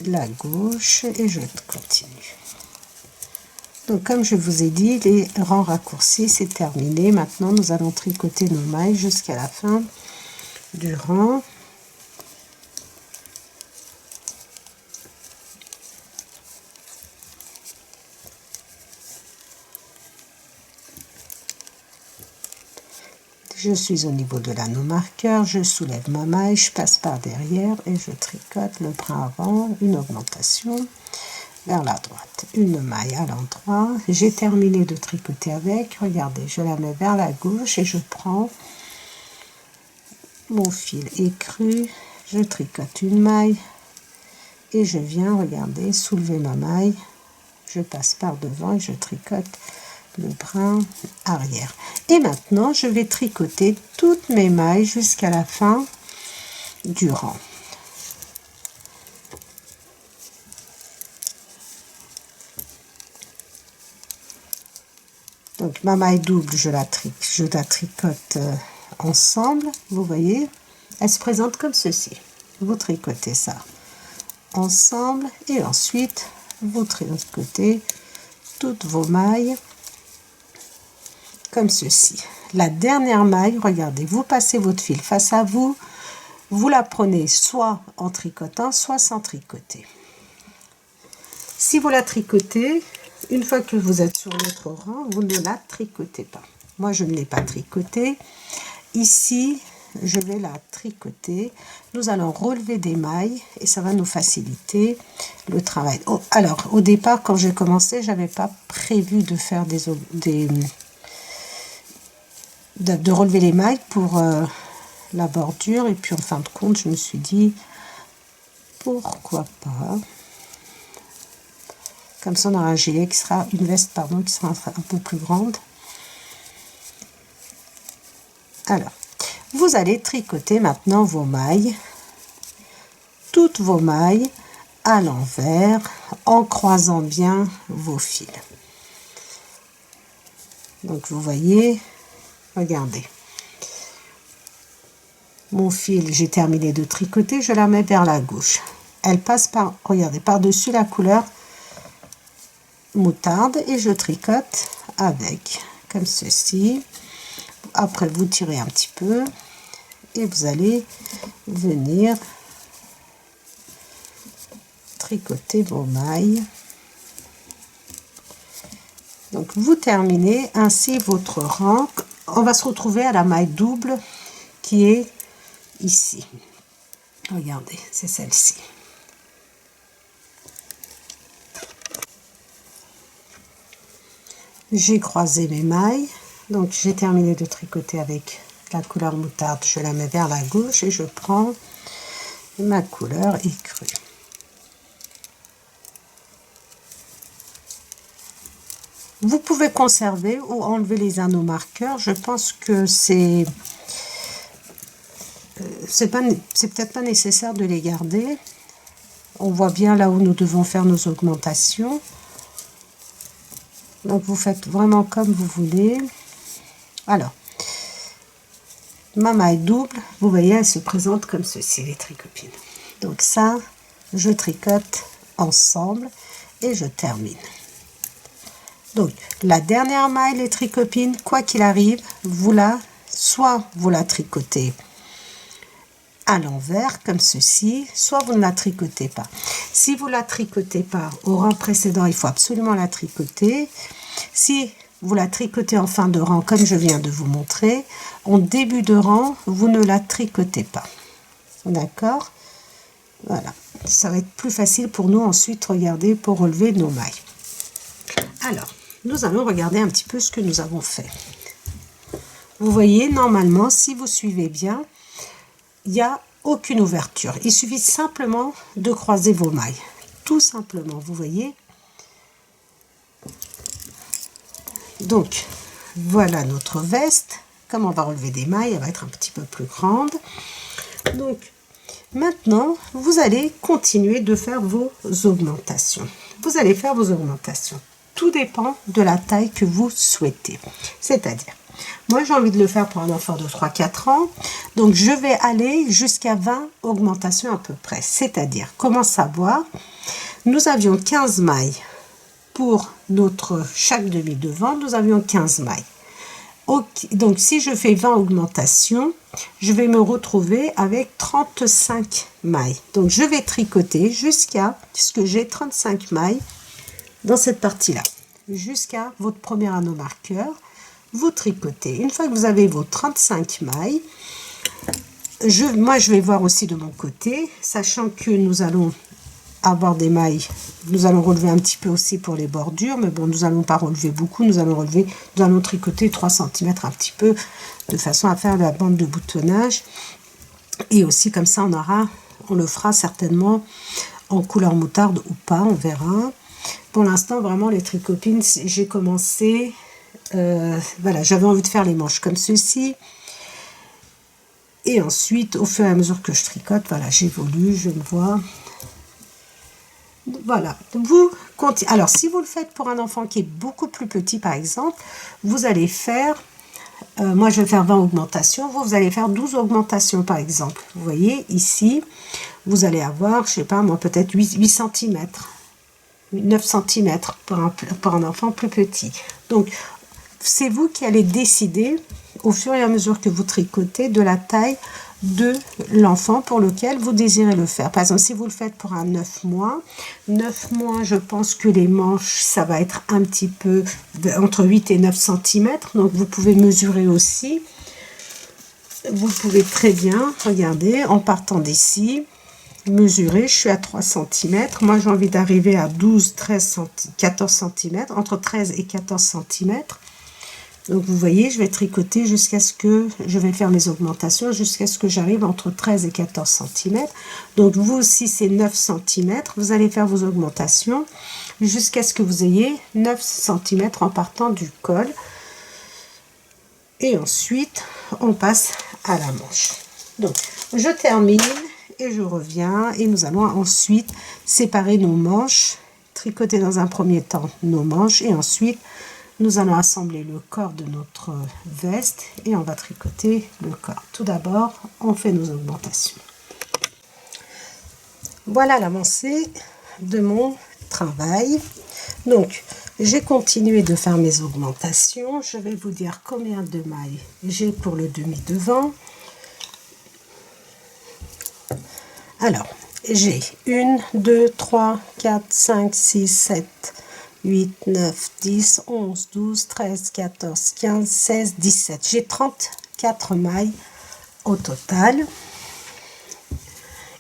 la gauche et je continue. Donc comme je vous ai dit, les rangs raccourcis c'est terminé. Maintenant nous allons tricoter nos mailles jusqu'à la fin du rang. Je suis au niveau de l'anneau marqueur, je soulève ma maille, je passe par derrière et je tricote le bras avant, une augmentation vers la droite, une maille à l'endroit. J'ai terminé de tricoter avec, regardez, je la mets vers la gauche et je prends mon fil écru, je tricote une maille et je viens, regardez, soulever ma maille, je passe par devant et je tricote le brin arrière. Et maintenant je vais tricoter toutes mes mailles jusqu'à la fin du rang. Donc ma maille double, je la tricote ensemble, vous voyez, elle se présente comme ceci. Vous tricotez ça ensemble et ensuite vous tricotez toutes vos mailles comme ceci. La dernière maille, regardez, vous passez votre fil face à vous, vous la prenez soit en tricotant, soit sans tricoter. Si vous la tricotez, une fois que vous êtes sur l'autre rang, vous ne la tricotez pas. Moi, je ne l'ai pas tricotée. Ici, je vais la tricoter. Nous allons relever des mailles et ça va nous faciliter le travail. Oh, alors, au départ, quand j'ai commencé, j'avais pas prévu de faire de relever les mailles pour la bordure, et puis en fin de compte je me suis dit pourquoi pas, comme ça on aura un gilet qui sera, une veste pardon, qui sera un peu plus grande. Alors vous allez tricoter maintenant vos mailles, toutes vos mailles à l'envers en croisant bien vos fils. Donc vous voyez, regardez, mon fil, j'ai terminé de tricoter, je la mets vers la gauche. Elle passe par, regardez, par-dessus la couleur moutarde et je tricote avec, comme ceci. Après, vous tirez un petit peu et vous allez venir tricoter vos mailles. Donc, vous terminez ainsi votre rang. On va se retrouver à la maille double qui est ici. Regardez, c'est celle-ci. J'ai croisé mes mailles, donc j'ai terminé de tricoter avec la couleur moutarde. Je la mets vers la gauche et je prends ma couleur écrue. Vous pouvez conserver ou enlever les anneaux marqueurs. Je pense que c'est peut-être pas nécessaire de les garder. On voit bien là où nous devons faire nos augmentations. Donc vous faites vraiment comme vous voulez. Alors, ma maille double, vous voyez, elle se présente comme ceci, les tricopines. Donc ça, je tricote ensemble et je termine. Donc, la dernière maille, les tricopines, quoi qu'il arrive, soit vous la tricotez à l'envers, comme ceci, soit vous ne la tricotez pas. Si vous la tricotez pas au rang précédent, il faut absolument la tricoter. Si vous la tricotez en fin de rang, comme je viens de vous montrer, en début de rang, vous ne la tricotez pas. D'accord? Voilà. Ça va être plus facile pour nous ensuite, regardez, pour relever nos mailles. Alors, nous allons regarder un petit peu ce que nous avons fait. Vous voyez, normalement, si vous suivez bien, il n'y a aucune ouverture. Il suffit simplement de croiser vos mailles. Tout simplement, vous voyez. Donc, voilà notre veste. Comme on va relever des mailles, elle va être un petit peu plus grande. Donc, maintenant, vous allez continuer de faire vos augmentations. Vous allez faire vos augmentations. tout dépend de la taille que vous souhaitez. C'est-à-dire, moi j'ai envie de le faire pour un enfant de 3-4 ans, donc je vais aller jusqu'à 20 augmentations à peu près. C'est-à-dire, comment savoir? Nous avions 15 mailles pour chaque demi-devant, nous avions 15 mailles. Donc si je fais 20 augmentations, je vais me retrouver avec 35 mailles. Donc je vais tricoter jusqu'à ce que j'ai 35 mailles dans cette partie-là, jusqu'à votre premier anneau marqueur. Vous tricotez. Une fois que vous avez vos 35 mailles, moi je vais voir aussi de mon côté, sachant que nous allons avoir des mailles, nous allons relever un petit peu aussi pour les bordures, mais bon, nous n'allons pas relever beaucoup, nous allons tricoter 3 cm un petit peu, de façon à faire la bande de boutonnage. Et aussi comme ça on le fera certainement en couleur moutarde ou pas, on verra. Pour l'instant, vraiment les tricopines, j'ai commencé, voilà, j'avais envie de faire les manches comme ceci. Et ensuite, au fur et à mesure que je tricote, voilà, j'évolue, je me vois. Voilà, alors si vous le faites pour un enfant qui est beaucoup plus petit par exemple, vous allez faire, moi je vais faire 20 augmentations, vous allez faire 12 augmentations par exemple. Vous voyez ici, vous allez avoir, je sais pas moi, peut-être 8 cm, 9 cm pour un enfant plus petit. Donc c'est vous qui allez décider au fur et à mesure que vous tricotez de la taille de l'enfant pour lequel vous désirez le faire. Par exemple, si vous le faites pour un 9 mois, je pense que les manches, ça va être un petit peu entre 8 et 9 cm. Donc, vous pouvez mesurer aussi. Vous pouvez très bien, regardez, en partant d'ici, mesurer. Je suis à 3 cm. Moi, j'ai envie d'arriver à 12, 13, 14 cm, entre 13 et 14 cm. Donc vous voyez, je vais tricoter jusqu'à ce que je vais faire mes augmentations jusqu'à ce que j'arrive entre 13 et 14 cm. Donc vous aussi c'est 9 cm. Vous allez faire vos augmentations jusqu'à ce que vous ayez 9 cm en partant du col. Et ensuite on passe à la manche. Donc je termine et je reviens et nous allons ensuite séparer nos manches, tricoter dans un premier temps nos manches et ensuite nous allons assembler le corps de notre veste et on va tricoter le corps. Tout d'abord, on fait nos augmentations. Voilà l'avancée de mon travail. Donc, j'ai continué de faire mes augmentations. Je vais vous dire combien de mailles j'ai pour le demi-devant. Alors, j'ai 1, 2, 3, 4, 5, 6, 7... 8, 9, 10, 11, 12, 13, 14, 15, 16, 17. J'ai 34 mailles au total.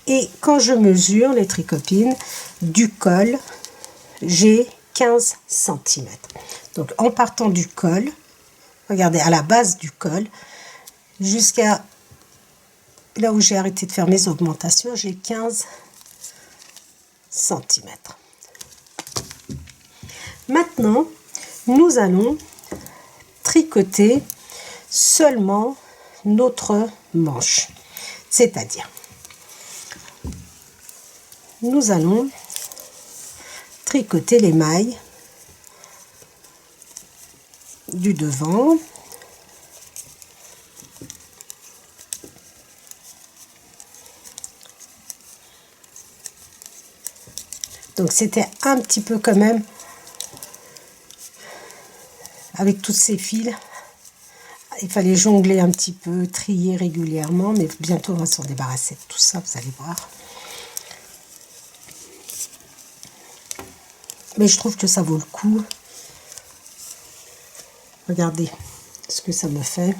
Et quand je mesure les tricopines du col, j'ai 15 cm. Donc en partant du col, regardez, à la base du col, jusqu'à là où j'ai arrêté de faire mes augmentations, j'ai 15 cm. Maintenant, nous allons tricoter seulement notre manche. C'est-à-dire, nous allons tricoter les mailles du devant. Donc, c'était un petit peu quand même avec tous ces fils, il fallait jongler un petit peu, trier régulièrement, mais bientôt on va s'en débarrasser de tout ça, vous allez voir. Mais je trouve que ça vaut le coup. Regardez ce que ça me fait.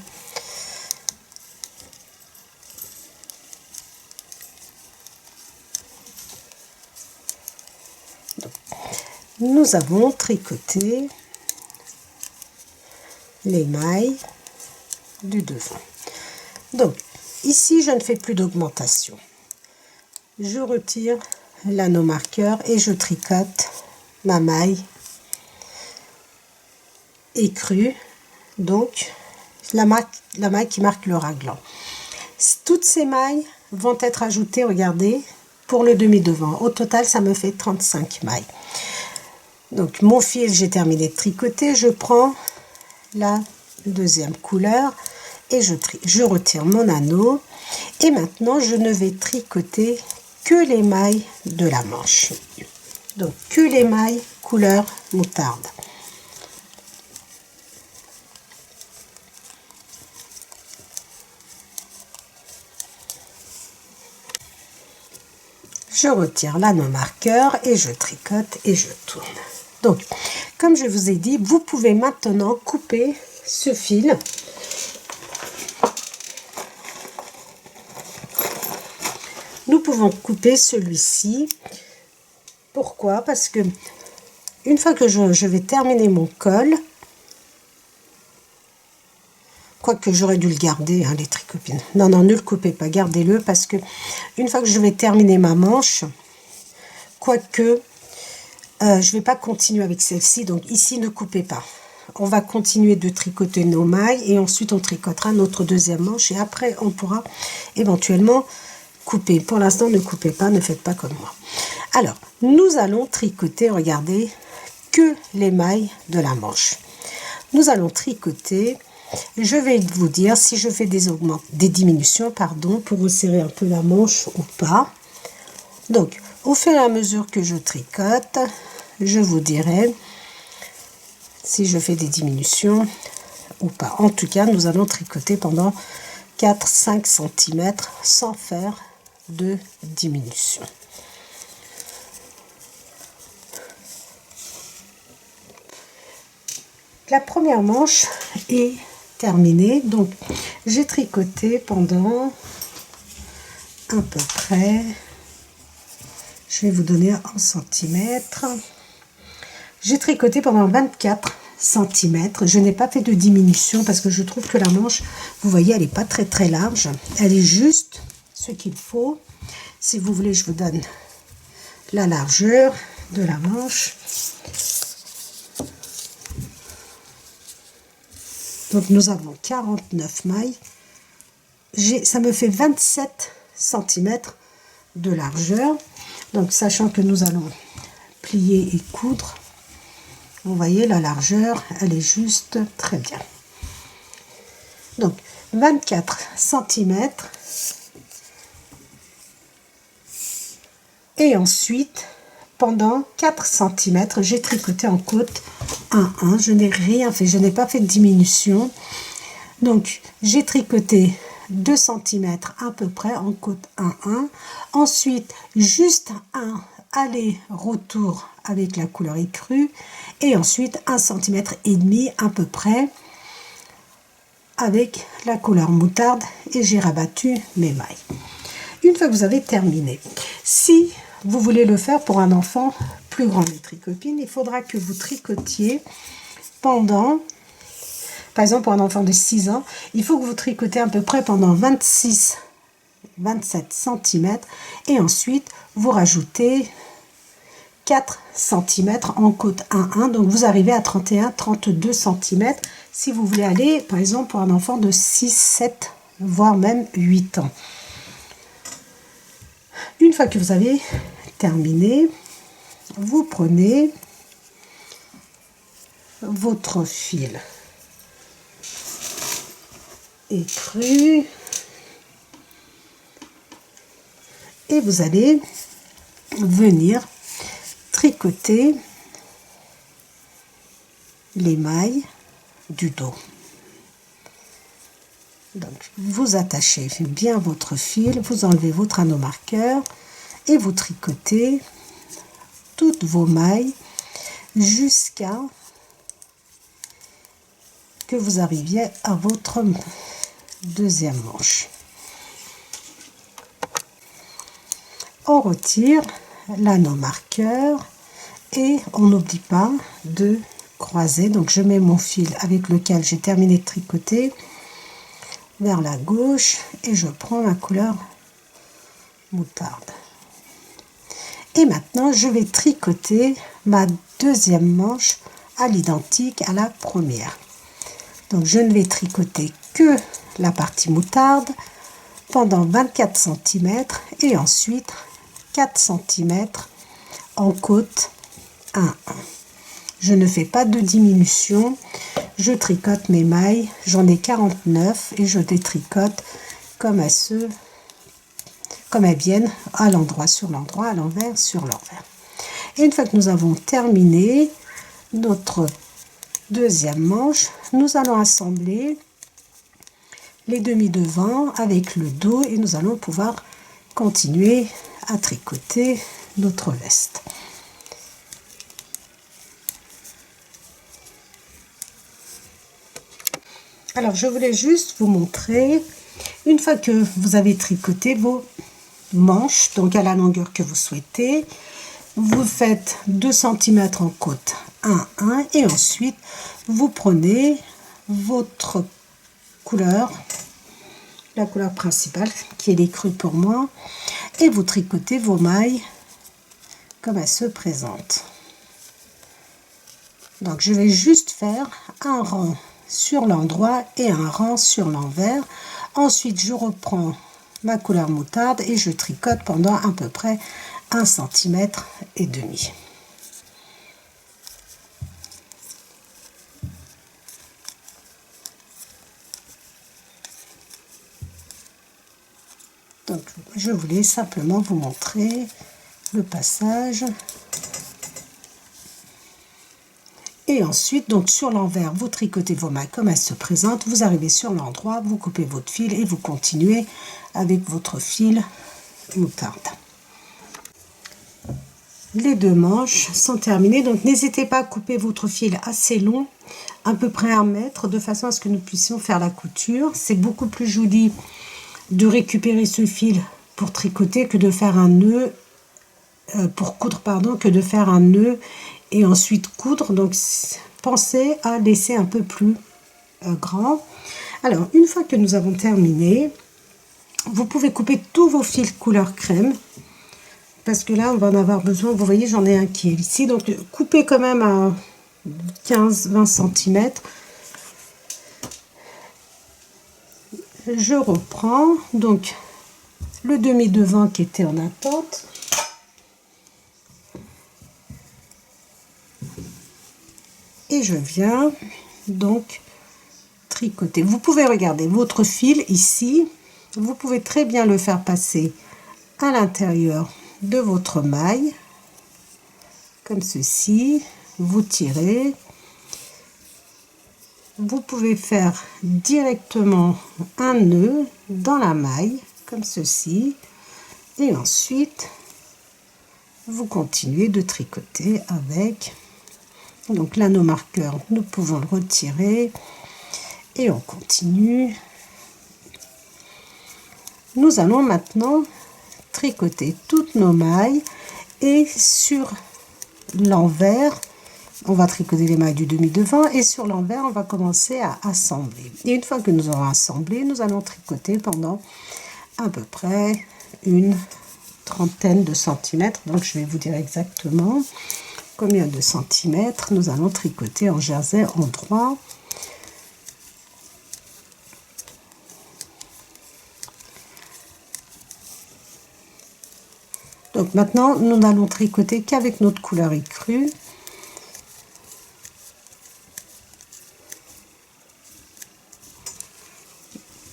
Donc, nous avons tricoté les mailles du devant. Donc ici je ne fais plus d'augmentation, je retire l'anneau marqueur et je tricote ma maille écrue, donc la maille qui marque le raglan. Toutes ces mailles vont être ajoutées, regardez, pour le demi devant. Au total ça me fait 35 mailles. Donc mon fil, j'ai terminé de tricoter, je prends la deuxième couleur et je retire mon anneau. Et maintenant, je ne vais tricoter que les mailles de la manche. Donc que les mailles couleur moutarde. Je retire l'anneau marqueur et je tricote et je tourne. Donc, comme je vous ai dit, vous pouvez maintenant couper ce fil. Nous pouvons couper celui-ci. Pourquoi? Parce que une fois que je vais terminer mon col, quoique j'aurais dû le garder, hein, les tricopines. Non, non, ne le coupez pas, gardez-le parce que une fois que je vais terminer ma manche, quoique je vais pas continuer avec celle-ci, donc ici ne coupez pas. On va continuer de tricoter nos mailles et ensuite on tricotera notre deuxième manche et après on pourra éventuellement couper. Pour l'instant, ne coupez pas, ne faites pas comme moi. Alors, nous allons tricoter, regardez, que les mailles de la manche. Nous allons tricoter. Je vais vous dire si je fais des diminutions, pardon, pour resserrer un peu la manche ou pas. Donc, au fur et à mesure que je tricote, je vous dirai si je fais des diminutions ou pas. En tout cas, nous allons tricoter pendant 4-5 cm sans faire de diminution. La première manche est terminée, donc j'ai tricoté pendant à peu près, je vais vous donner en centimètres, j'ai tricoté pendant 24 cm. Je n'ai pas fait de diminution parce que je trouve que la manche, vous voyez, elle n'est pas très large, elle est juste ce qu'il faut. Si vous voulez, je vous donne la largeur de la manche. Donc nous avons 49 mailles, ça me fait 27 cm de largeur. Donc sachant que nous allons plier et coudre, vous voyez la largeur, elle est juste très bien. Donc 24 cm. Et ensuite, pendant 4 cm, j'ai tricoté en côte 1-1. Je n'ai rien fait, je n'ai pas fait de diminution. Donc, j'ai tricoté 2 cm à peu près en côte 1-1. Ensuite, juste un aller-retour avec la couleur écrue. Et ensuite, 1,5 cm à peu près avec la couleur moutarde. Et j'ai rabattu mes mailles. Une fois que vous avez terminé, si vous voulez le faire pour un enfant plus grand, les tricopines, il faudra que vous tricotiez pendant, par exemple pour un enfant de 6 ans, il faut que vous tricotez à peu près pendant 26-27 cm et ensuite vous rajoutez 4 cm en côte 1-1, donc vous arrivez à 31-32 cm si vous voulez aller par exemple pour un enfant de 6-7 voire même 8 ans. Une fois que vous avez terminé, vous prenez votre fil écru et vous allez venir tricoter les mailles du dos. Donc, vous attachez bien votre fil, vous enlevez votre anneau marqueur et vous tricotez toutes vos mailles jusqu'à que vous arriviez à votre deuxième manche. On retire l'anneau marqueur et on n'oublie pas de croiser. Donc, je mets mon fil avec lequel j'ai terminé de tricoter vers la gauche et je prends la couleur moutarde. Et maintenant, je vais tricoter ma deuxième manche à l'identique à la première. Donc, je ne vais tricoter que la partie moutarde pendant 24 cm et ensuite 4 cm en côte 1-1. je ne fais pas de diminution, je tricote mes mailles, j'en ai 49 et je détricote comme elles viennent, à l'endroit sur l'endroit, à l'envers sur l'envers. Et une fois que nous avons terminé notre deuxième manche, nous allons assembler les demi-devants avec le dos et nous allons pouvoir continuer à tricoter notre veste. Alors je voulais juste vous montrer, une fois que vous avez tricoté vos manches, donc à la longueur que vous souhaitez, vous faites 2 cm en côte 1 et ensuite vous prenez votre couleur, la couleur principale qui est l'écru pour moi, et vous tricotez vos mailles comme elles se présentent. Donc je vais juste faire un rang sur l'endroit et un rang sur l'envers. Ensuite je reprends ma couleur moutarde et je tricote pendant à peu près 1,5 cm. Donc je voulais simplement vous montrer le passage. Et ensuite, donc sur l'envers, vous tricotez vos mailles comme elles se présentent. Vous arrivez sur l'endroit, vous coupez votre fil et vous continuez avec votre fil moutarde. Les 2 manches sont terminées, donc n'hésitez pas à couper votre fil assez long, à peu près 1 mètre, de façon à ce que nous puissions faire la couture. C'est beaucoup plus joli de récupérer ce fil pour tricoter que de faire un nœud, pour coudre, pardon, que de faire un nœud et ensuite coudre. Donc pensez à laisser un peu plus grand. Alors une fois que nous avons terminé, vous pouvez couper tous vos fils couleur crème, parce que là on va en avoir besoin. Vous voyez, j'en ai un qui est ici, donc coupez quand même à 15-20 cm. Je reprends donc le demi-devant qui était en attente. Et je viens donc tricoter. Vous pouvez regarder votre fil ici. Vous pouvez très bien le faire passer à l'intérieur de votre maille. Comme ceci. Vous tirez. Vous pouvez faire directement un nœud dans la maille. Comme ceci. Et ensuite, vous continuez de tricoter avec... Donc l'anneau marqueur, nous pouvons le retirer et on continue. Nous allons maintenant tricoter toutes nos mailles et sur l'envers, on va tricoter les mailles du demi-devant et sur l'envers, on va commencer à assembler. Et une fois que nous aurons assemblé, nous allons tricoter pendant à peu près une trentaine de centimètres. Donc je vais vous dire exactement combien de centimètres nous allons tricoter en jersey endroit. Donc maintenant, nous n'allons tricoter qu'avec notre couleur écrue.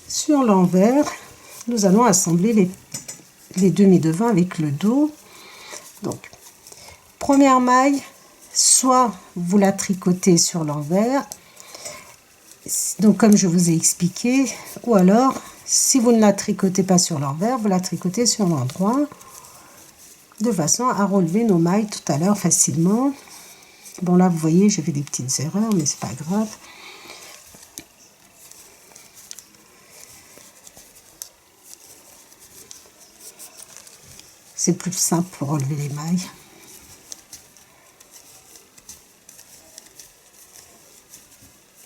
Sur l'envers, nous allons assembler les demi-devants avec le dos. Donc, première maille, soit vous la tricotez sur l'envers, donc comme je vous ai expliqué, ou alors, si vous ne la tricotez pas sur l'envers, vous la tricotez sur l'endroit, de façon à relever nos mailles tout à l'heure facilement. Bon là, vous voyez, j'ai fait des petites erreurs, mais c'est pas grave. C'est plus simple pour relever les mailles.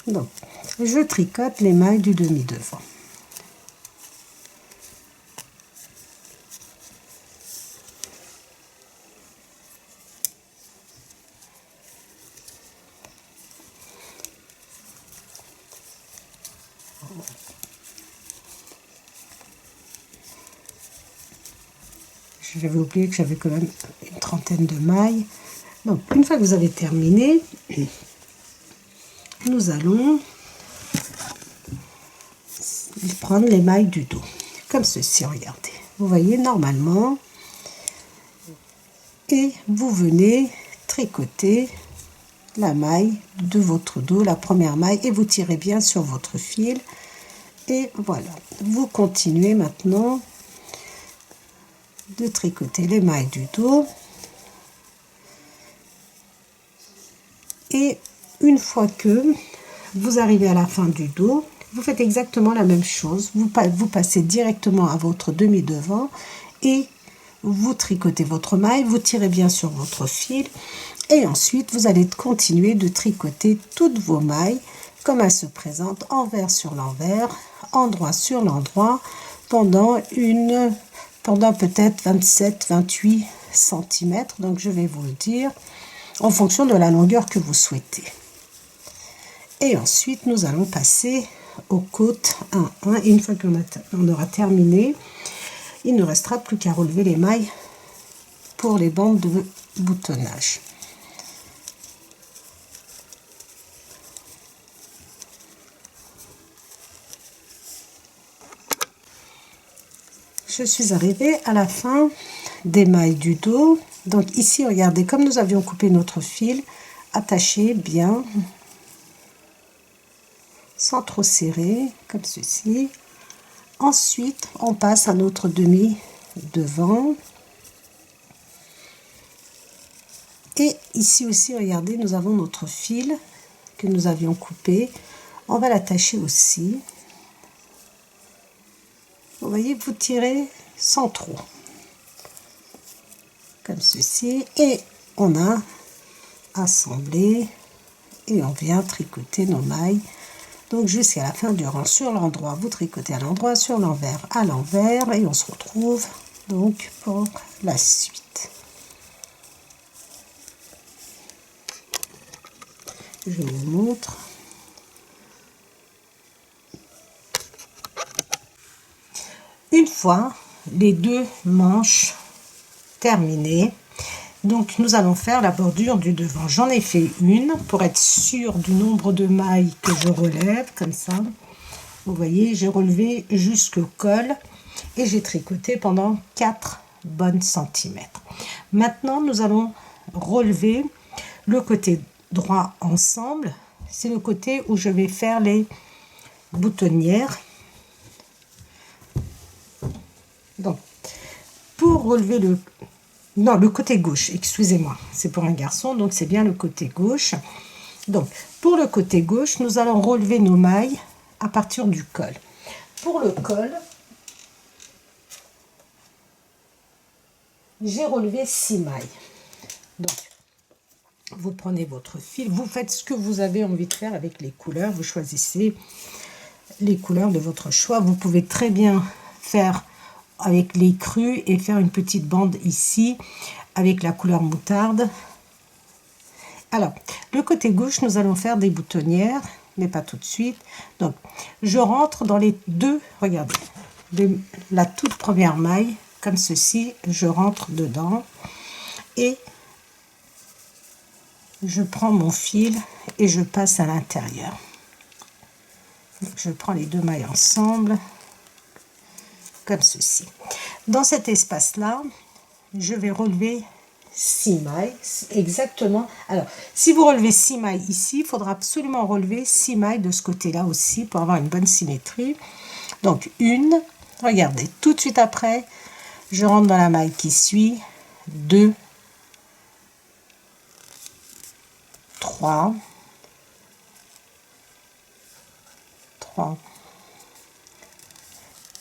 Donc, je tricote les mailles du demi-devant. J'avais oublié que j'avais quand même une trentaine de mailles. Donc, une fois que vous avez terminé, nous allons prendre les mailles du dos, comme ceci, regardez. Vous voyez, normalement, et vous venez tricoter la maille de votre dos, la première maille, et vous tirez bien sur votre fil. Et voilà, vous continuez maintenant de tricoter les mailles du dos. Et une fois que vous arrivez à la fin du dos, vous faites exactement la même chose. Vous passez directement à votre demi-devant et vous tricotez votre maille, vous tirez bien sur votre fil et ensuite vous allez continuer de tricoter toutes vos mailles comme elles se présentent, envers sur l'envers, endroit sur l'endroit, pendant peut-être 27-28 cm. Donc je vais vous le dire en fonction de la longueur que vous souhaitez. Et ensuite nous allons passer aux côtes 1-1. Et une fois qu'on aura terminé, il ne restera plus qu'à relever les mailles pour les bandes de boutonnage. Je suis arrivée à la fin des mailles du dos. Donc ici, regardez, comme nous avions coupé notre fil, attachez bien, sans trop serrer, comme ceci. Ensuite, on passe à notre demi devant. Et ici aussi, regardez, nous avons notre fil que nous avions coupé. On va l'attacher aussi. Vous voyez, vous tirez sans trop. Comme ceci. Et on a assemblé et on vient tricoter nos mailles. Donc jusqu'à la fin du rang, sur l'endroit, vous tricotez à l'endroit, sur l'envers, à l'envers. Et on se retrouve donc pour la suite. Je vous montre. Une fois les deux manches terminées, donc nous allons faire la bordure du devant. J'en ai fait une pour être sûre du nombre de mailles que je relève, comme ça. Vous voyez, j'ai relevé jusqu'au col et j'ai tricoté pendant 4 bonnes centimètres. Maintenant, nous allons relever le côté droit ensemble. C'est le côté où je vais faire les boutonnières. Donc, pour relever le côté gauche, excusez-moi, c'est pour un garçon, donc c'est bien le côté gauche. Donc, pour le côté gauche, nous allons relever nos mailles à partir du col. Pour le col, j'ai relevé 6 mailles. Donc, vous prenez votre fil, vous faites ce que vous avez envie de faire avec les couleurs, vous choisissez les couleurs de votre choix. Vous pouvez très bien faire avec les crus et faire une petite bande ici avec la couleur moutarde. Alors, le côté gauche, nous allons faire des boutonnières, mais pas tout de suite. Donc, je rentre dans les deux, regardez, la toute première maille, comme ceci, je rentre dedans et je prends mon fil et je passe à l'intérieur. Je prends les deux mailles ensemble, comme ceci. Dans cet espace-là, je vais relever 6 mailles, exactement. Alors, si vous relevez 6 mailles ici, il faudra absolument relever 6 mailles de ce côté-là aussi pour avoir une bonne symétrie. Donc, une, regardez, tout de suite après, je rentre dans la maille qui suit, 2, 3,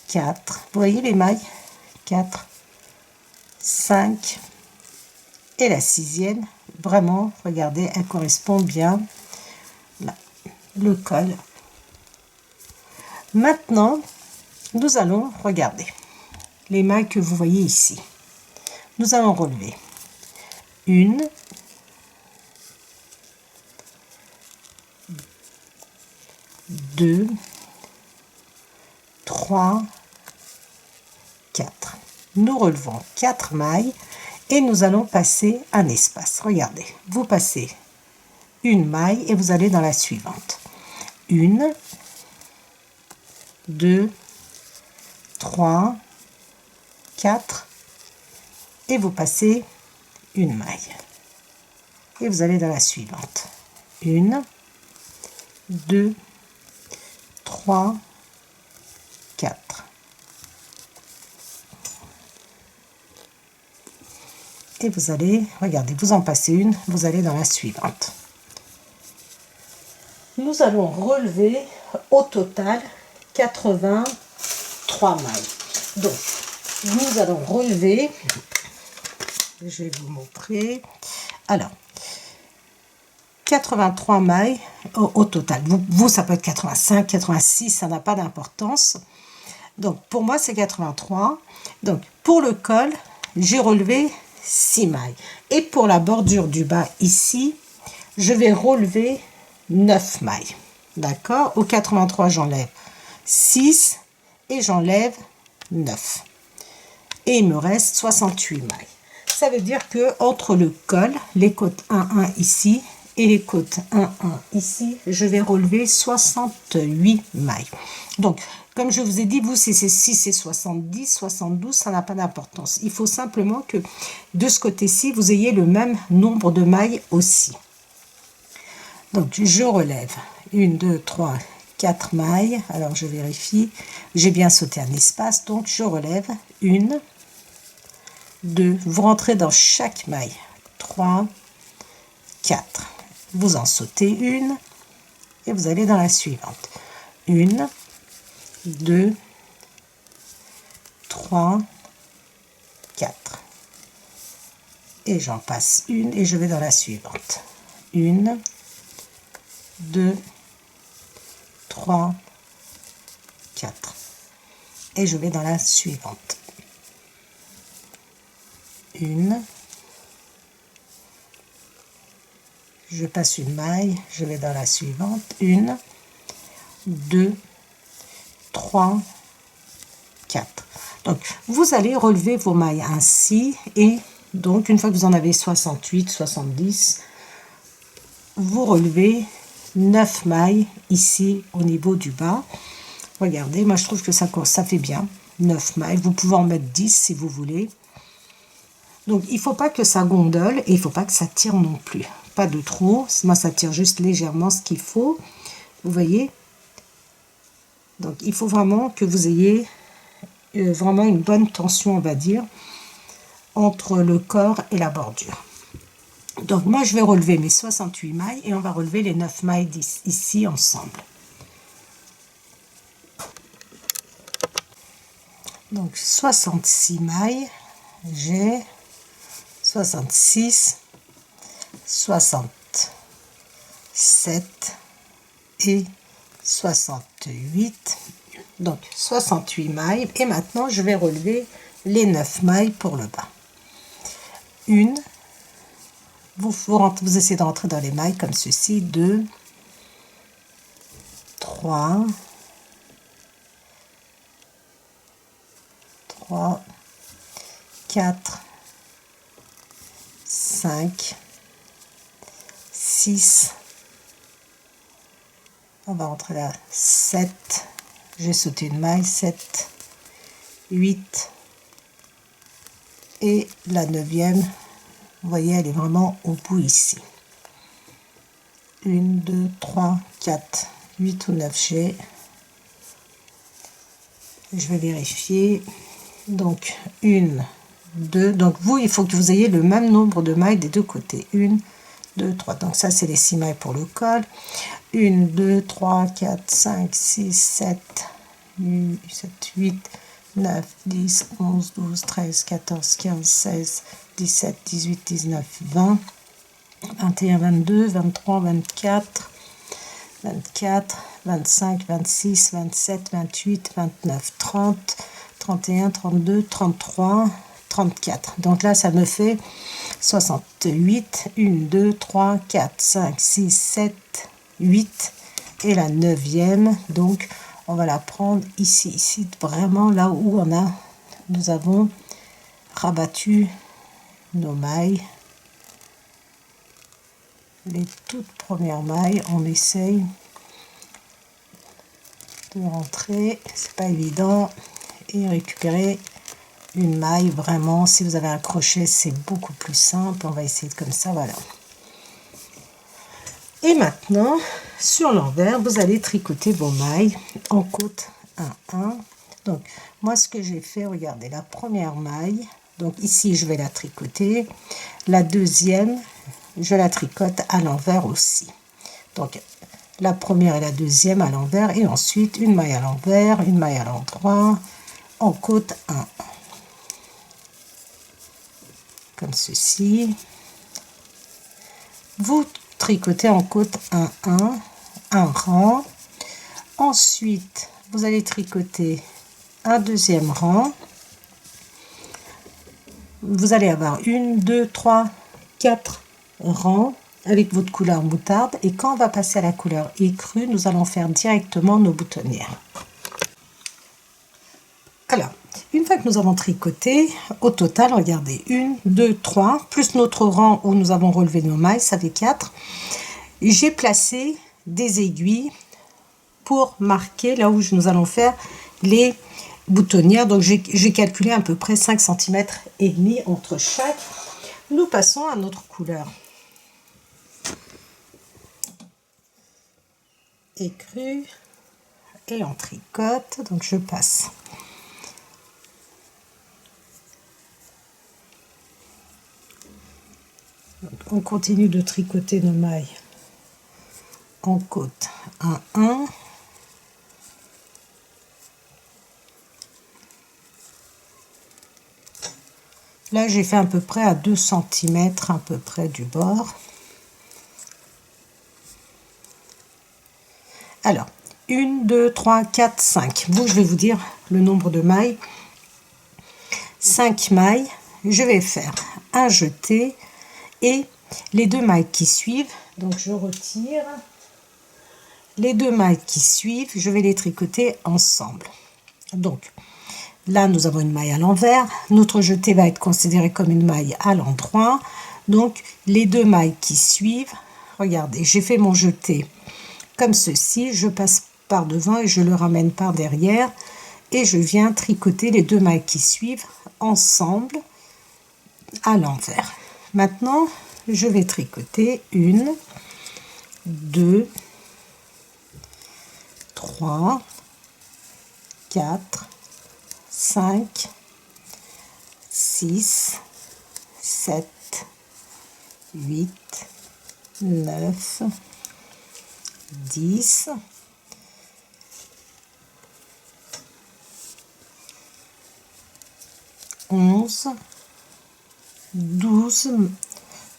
4, vous voyez les mailles, 4, 5 et la sixième, vraiment, regardez, elle correspond bien, là, le col. Maintenant, nous allons regarder les mailles que vous voyez ici. Nous allons relever 1, 2, 3, 4. Nous relevons 4 mailles Et nous allons passer un espace. Regardez, vous passez une maille et vous allez dans la suivante. 1, 2, 3, 4 et vous passez une maille. Et vous allez dans la suivante. 1, 2, 3, 4. Et vous allez, regardez, vous en passez une, vous allez dans la suivante. Nous allons relever au total 83 mailles. Donc, nous allons relever, je vais vous montrer, alors, 83 mailles au total. Vous, ça peut être 85, 86, ça n'a pas d'importance. Donc, pour moi, c'est 83. Donc, pour le col, j'ai relevé 6 mailles. Et pour la bordure du bas ici, je vais relever 9 mailles. D'accord? Au 83, j'enlève 6 et j'enlève 9. Et il me reste 68 mailles. Ça veut dire que entre le col, les côtes 1-1 ici et les côtes 1-1 ici, je vais relever 68 mailles. Donc, comme je vous ai dit, vous, si c'est 70, 72, ça n'a pas d'importance. Il faut simplement que de ce côté-ci, vous ayez le même nombre de mailles aussi. Donc, je relève 1, 2, 3, 4 mailles. Alors, je vérifie. J'ai bien sauté un espace. Donc, je relève 1, 2. Vous rentrez dans chaque maille. 3, 4. Vous en sautez une et vous allez dans la suivante. 1, 2, 3, 4. Et j'en passe une et je vais dans la suivante. 1, 2, 3, 4. Et je vais dans la suivante. 1, je passe une maille, je vais dans la suivante. 1, 2, 3, 4. Donc, vous allez relever vos mailles ainsi et donc, une fois que vous en avez 68, 70, vous relevez 9 mailles ici au niveau du bas. Regardez, moi je trouve que ça fait bien. 9 mailles, vous pouvez en mettre 10 si vous voulez. Donc, il ne faut pas que ça gondole et il ne faut pas que ça tire non plus. Pas de trop, moi ça tire juste légèrement ce qu'il faut. Vous voyez? Donc, il faut vraiment que vous ayez vraiment une bonne tension, on va dire, entre le corps et la bordure. Donc, moi, je vais relever mes 68 mailles et on va relever les 9 mailles ici ensemble. Donc, 66 mailles, j'ai 66, 67 et 68. Donc, 68 mailles. Et maintenant, je vais relever les 9 mailles pour le bas. Une. Vous essayez de rentrer dans les mailles comme ceci. 2, 3, 4, 5, 6, on va rentrer là, 7, j'ai sauté une maille, 7, 8, et la 9e, vous voyez, elle est vraiment au bout ici. 1, 2, 3, 4, 8 ou 9 j'ai. Je vais vérifier. Donc, 1, 2. Donc, vous, il faut que vous ayez le même nombre de mailles des deux côtés. 1, 2, 3. Donc, ça, c'est les 6 mailles pour le col. 1, 2, 3, 4, 5, 6, 7, 8, 9, 10, 11, 12, 13, 14, 15, 16, 17, 18, 19, 20, 21, 22, 23, 24, 24, 25, 26, 27, 28, 29, 30, 31, 32, 33, 34. Donc là, ça me fait 68. 1, 2, 3, 4, 5, 6, 7, 8. Et la 9e, donc, on va la prendre ici, vraiment là où nous avons rabattu nos mailles. Les toutes premières mailles, on essaye de rentrer, c'est pas évident, et récupérer une maille. Vraiment, si vous avez un crochet, c'est beaucoup plus simple. On va essayer comme ça, voilà. Et maintenant, sur l'envers, vous allez tricoter vos mailles en côte 1-1. Donc, moi, ce que j'ai fait, regardez, la première maille, donc ici, je vais la tricoter. La deuxième, je la tricote à l'envers aussi. Donc, la première et la deuxième à l'envers, et ensuite, une maille à l'envers, une maille à l'endroit, en côte 1. Comme ceci. Vous tricotez en côte 1-1, un rang. Ensuite, vous allez tricoter un deuxième rang. Vous allez avoir 1, 2, 3, 4 rangs avec votre couleur moutarde. Et quand on va passer à la couleur écrue, nous allons faire directement nos boutonnières. Alors, une fois que nous avons tricoté, au total, regardez, 1, 2, 3, plus notre rang où nous avons relevé nos mailles, ça fait 4. J'ai placé des aiguilles pour marquer là où nous allons faire les boutonnières. Donc, j'ai calculé à peu près 5 cm et demi entre chaque. Nous passons à notre couleur écrue et on tricote. Donc, je passe. Donc, on continue de tricoter nos mailles en côte 1-1. Là, j'ai fait à peu près à 2 cm à peu près du bord. Alors, 1, 2, 3, 4, 5. Vous, je vais vous dire le nombre de mailles. 5 mailles. Je vais faire un jeté et les 2 mailles qui suivent. Donc, je retire. Les 2 mailles qui suivent, je vais les tricoter ensemble. Donc, là, nous avons une maille à l'envers. Notre jeté va être considéré comme une maille à l'endroit. Donc, les 2 mailles qui suivent, regardez, j'ai fait mon jeté comme ceci. Je passe par devant et je le ramène par derrière. Et je viens tricoter les 2 mailles qui suivent ensemble à l'envers. Maintenant, je vais tricoter 1, 2, 3, 4, 5, 6, 7, 8, 9, 10, 11, 12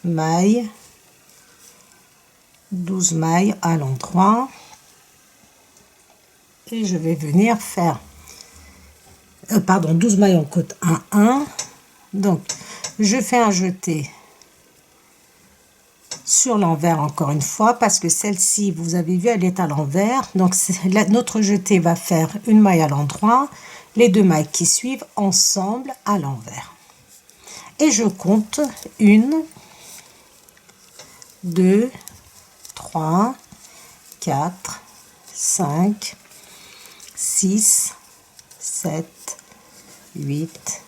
mailles, 12 mailles à l'endroit. Et je vais venir faire 12 mailles en côte 1-1. Donc, je fais un jeté sur l'envers encore une fois parce que celle-ci, vous avez vu, elle est à l'envers. Donc, notre jeté va faire une maille à l'endroit, les 2 mailles qui suivent ensemble à l'envers. Et je compte 1, 2, 3, 4, 5, 6, 7, 8,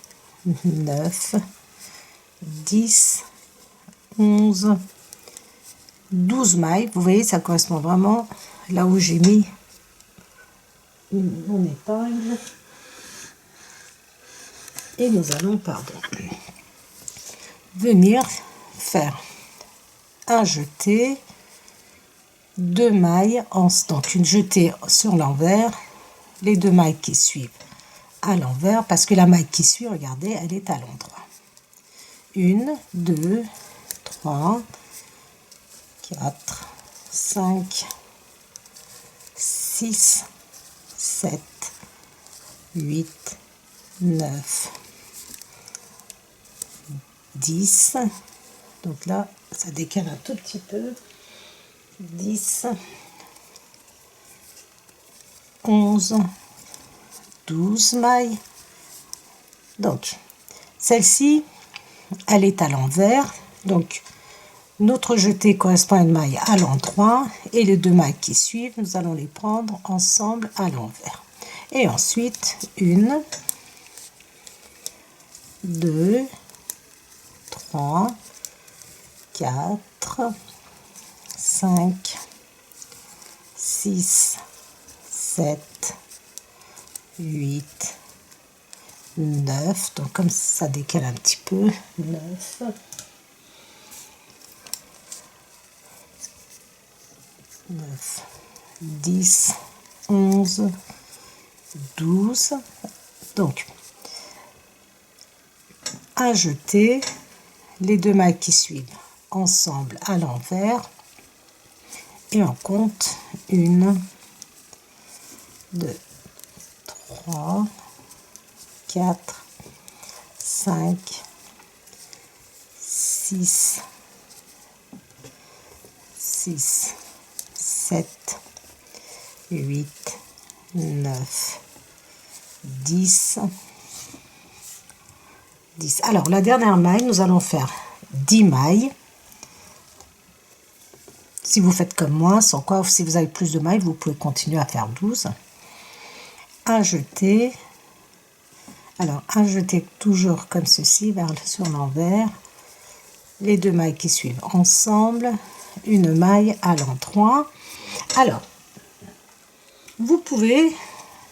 9, 10, 11, 12 mailles. Vous voyez, ça correspond vraiment là où j'ai mis mon épingle. Et nous allons, venir faire un jeté, 2 mailles, donc une jetée sur l'envers, les 2 mailles qui suivent à l'envers, parce que la maille qui suit, regardez, elle est à l'endroit. 1, 2, 3, 4, 5, 6, 7, 8, 9, 10. Donc là, ça décale un tout petit peu. 10, 11, 12 mailles. Donc, celle-ci, elle est à l'envers. Donc, notre jeté correspond à une maille à l'endroit et les 2 mailles qui suivent, nous allons les prendre ensemble à l'envers. Et ensuite, 1, 2, 3, 4, 5, 6, 7, 8, 9, donc comme ça décale un petit peu, 9, 10, 11, 12, donc à jeter les 2 mailles qui suivent ensemble à l'envers et on compte 1, 2, 3, 4, 5, 6, 7, 8, 9, 10. Alors, la dernière maille, nous allons faire 10 mailles. Si vous faites comme moi, sans quoi, si vous avez plus de mailles, vous pouvez continuer à faire 12. Un jeté. Alors, un jeté toujours comme ceci, sur l'envers. Les 2 mailles qui suivent ensemble. Une maille à l'endroit. Alors, vous pouvez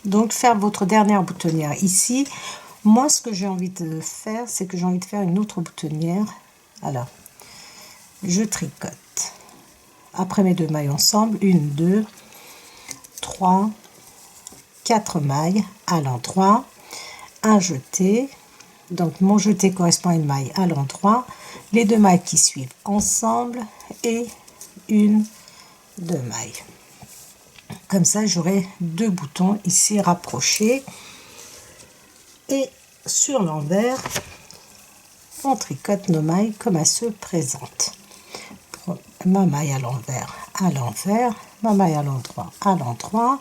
donc faire votre dernière boutonnière ici. Moi, ce que j'ai envie de faire, c'est que j'ai envie de faire une autre boutonnière. Alors, je tricote. Après mes 2 mailles ensemble, 1, 2, 3, 4 mailles à l'endroit. Un jeté. Donc, mon jeté correspond à une maille à l'endroit. Les 2 mailles qui suivent ensemble et 1, 2 mailles. Comme ça, j'aurai 2 boutons ici rapprochés. Et sur l'envers, on tricote nos mailles comme elles se présentent. Ma maille à l'envers, ma maille à l'endroit.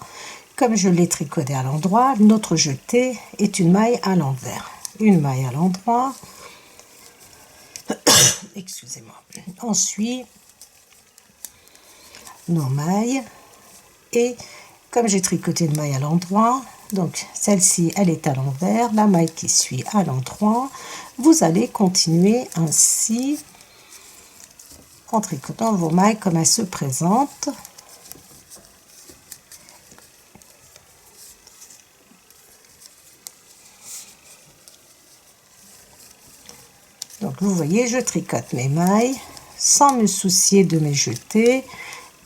Comme je l'ai tricoté à l'endroit, notre jeté est une maille à l'envers. Une maille à l'endroit. Excusez-moi. Ensuite, nos mailles. Et comme j'ai tricoté une maille à l'endroit, donc celle-ci, elle est à l'envers, la maille qui suit à l'endroit. Vous allez continuer ainsi en tricotant vos mailles comme elles se présentent. Donc vous voyez, je tricote mes mailles sans me soucier de mes jetés.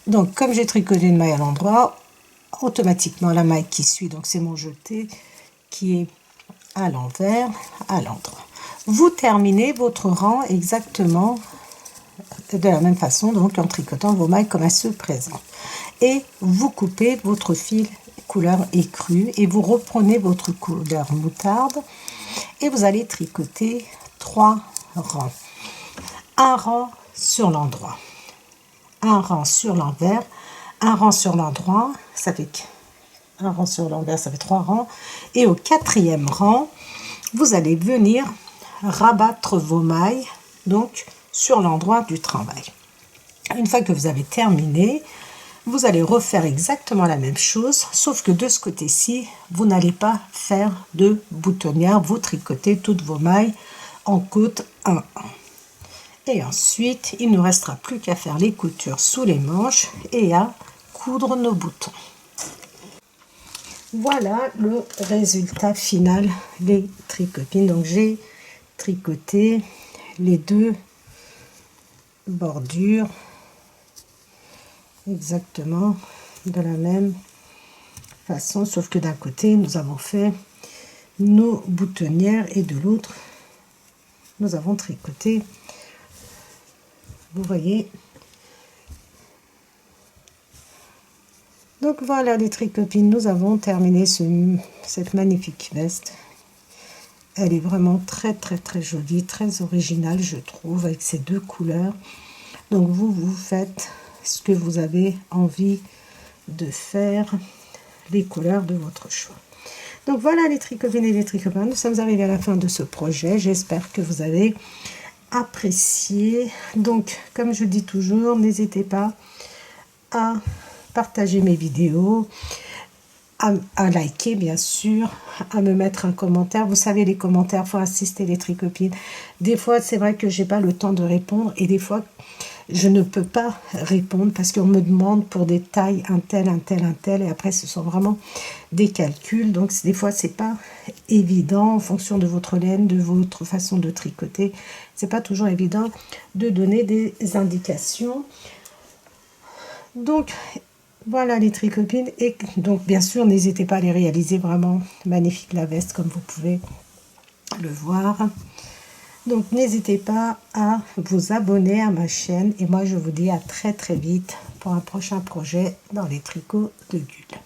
Donc comme j'ai tricoté une maille à l'endroit, automatiquement la maille qui suit, donc c'est mon jeté qui est à l'envers, à l'endroit. Vous terminez votre rang exactement de la même façon, donc en tricotant vos mailles comme elles se présentent. Et vous coupez votre fil couleur écrue et vous reprenez votre couleur moutarde et vous allez tricoter 3 rangs. Un rang sur l'endroit, un rang sur l'envers, un rang sur l'endroit, ça fait un rang sur l'envers, ça fait 3 rangs. Et au 4e rang, vous allez venir rabattre vos mailles donc sur l'endroit du travail. Une fois que vous avez terminé, vous allez refaire exactement la même chose, sauf que de ce côté-ci, vous n'allez pas faire de boutonnière, vous tricotez toutes vos mailles en côte 1. Et ensuite, il ne nous restera plus qu'à faire les coutures sous les manches et à coudre nos boutons. Voilà le résultat final des tricotines. Donc j'ai tricoté les 2 bordures exactement de la même façon, sauf que d'un côté nous avons fait nos boutonnières et de l'autre nous avons tricoté, vous voyez. Donc voilà les tricotines, nous avons terminé cette magnifique veste. Elle est vraiment très jolie, très originale je trouve, avec ces 2 couleurs. Donc vous faites ce que vous avez envie de faire, les couleurs de votre choix. Donc voilà les tricopines et les tricopains, nous sommes arrivés à la fin de ce projet. J'espère que vous avez apprécié. Donc comme je dis toujours, n'hésitez pas à partager mes vidéos, à liker bien sûr, à me mettre un commentaire. Vous savez, les commentaires, faut assister les tricopines. Des fois c'est vrai que j'ai pas le temps de répondre, et des fois je ne peux pas répondre parce qu'on me demande pour des tailles un tel, et après ce sont vraiment des calculs. Donc des fois c'est pas évident en fonction de votre laine, de votre façon de tricoter. C'est pas toujours évident de donner des indications. Donc voilà les tricopines, et donc bien sûr n'hésitez pas à les réaliser, vraiment magnifique la veste comme vous pouvez le voir. Donc n'hésitez pas à vous abonner à ma chaîne, et moi je vous dis à très vite pour un prochain projet dans les tricots de Gul.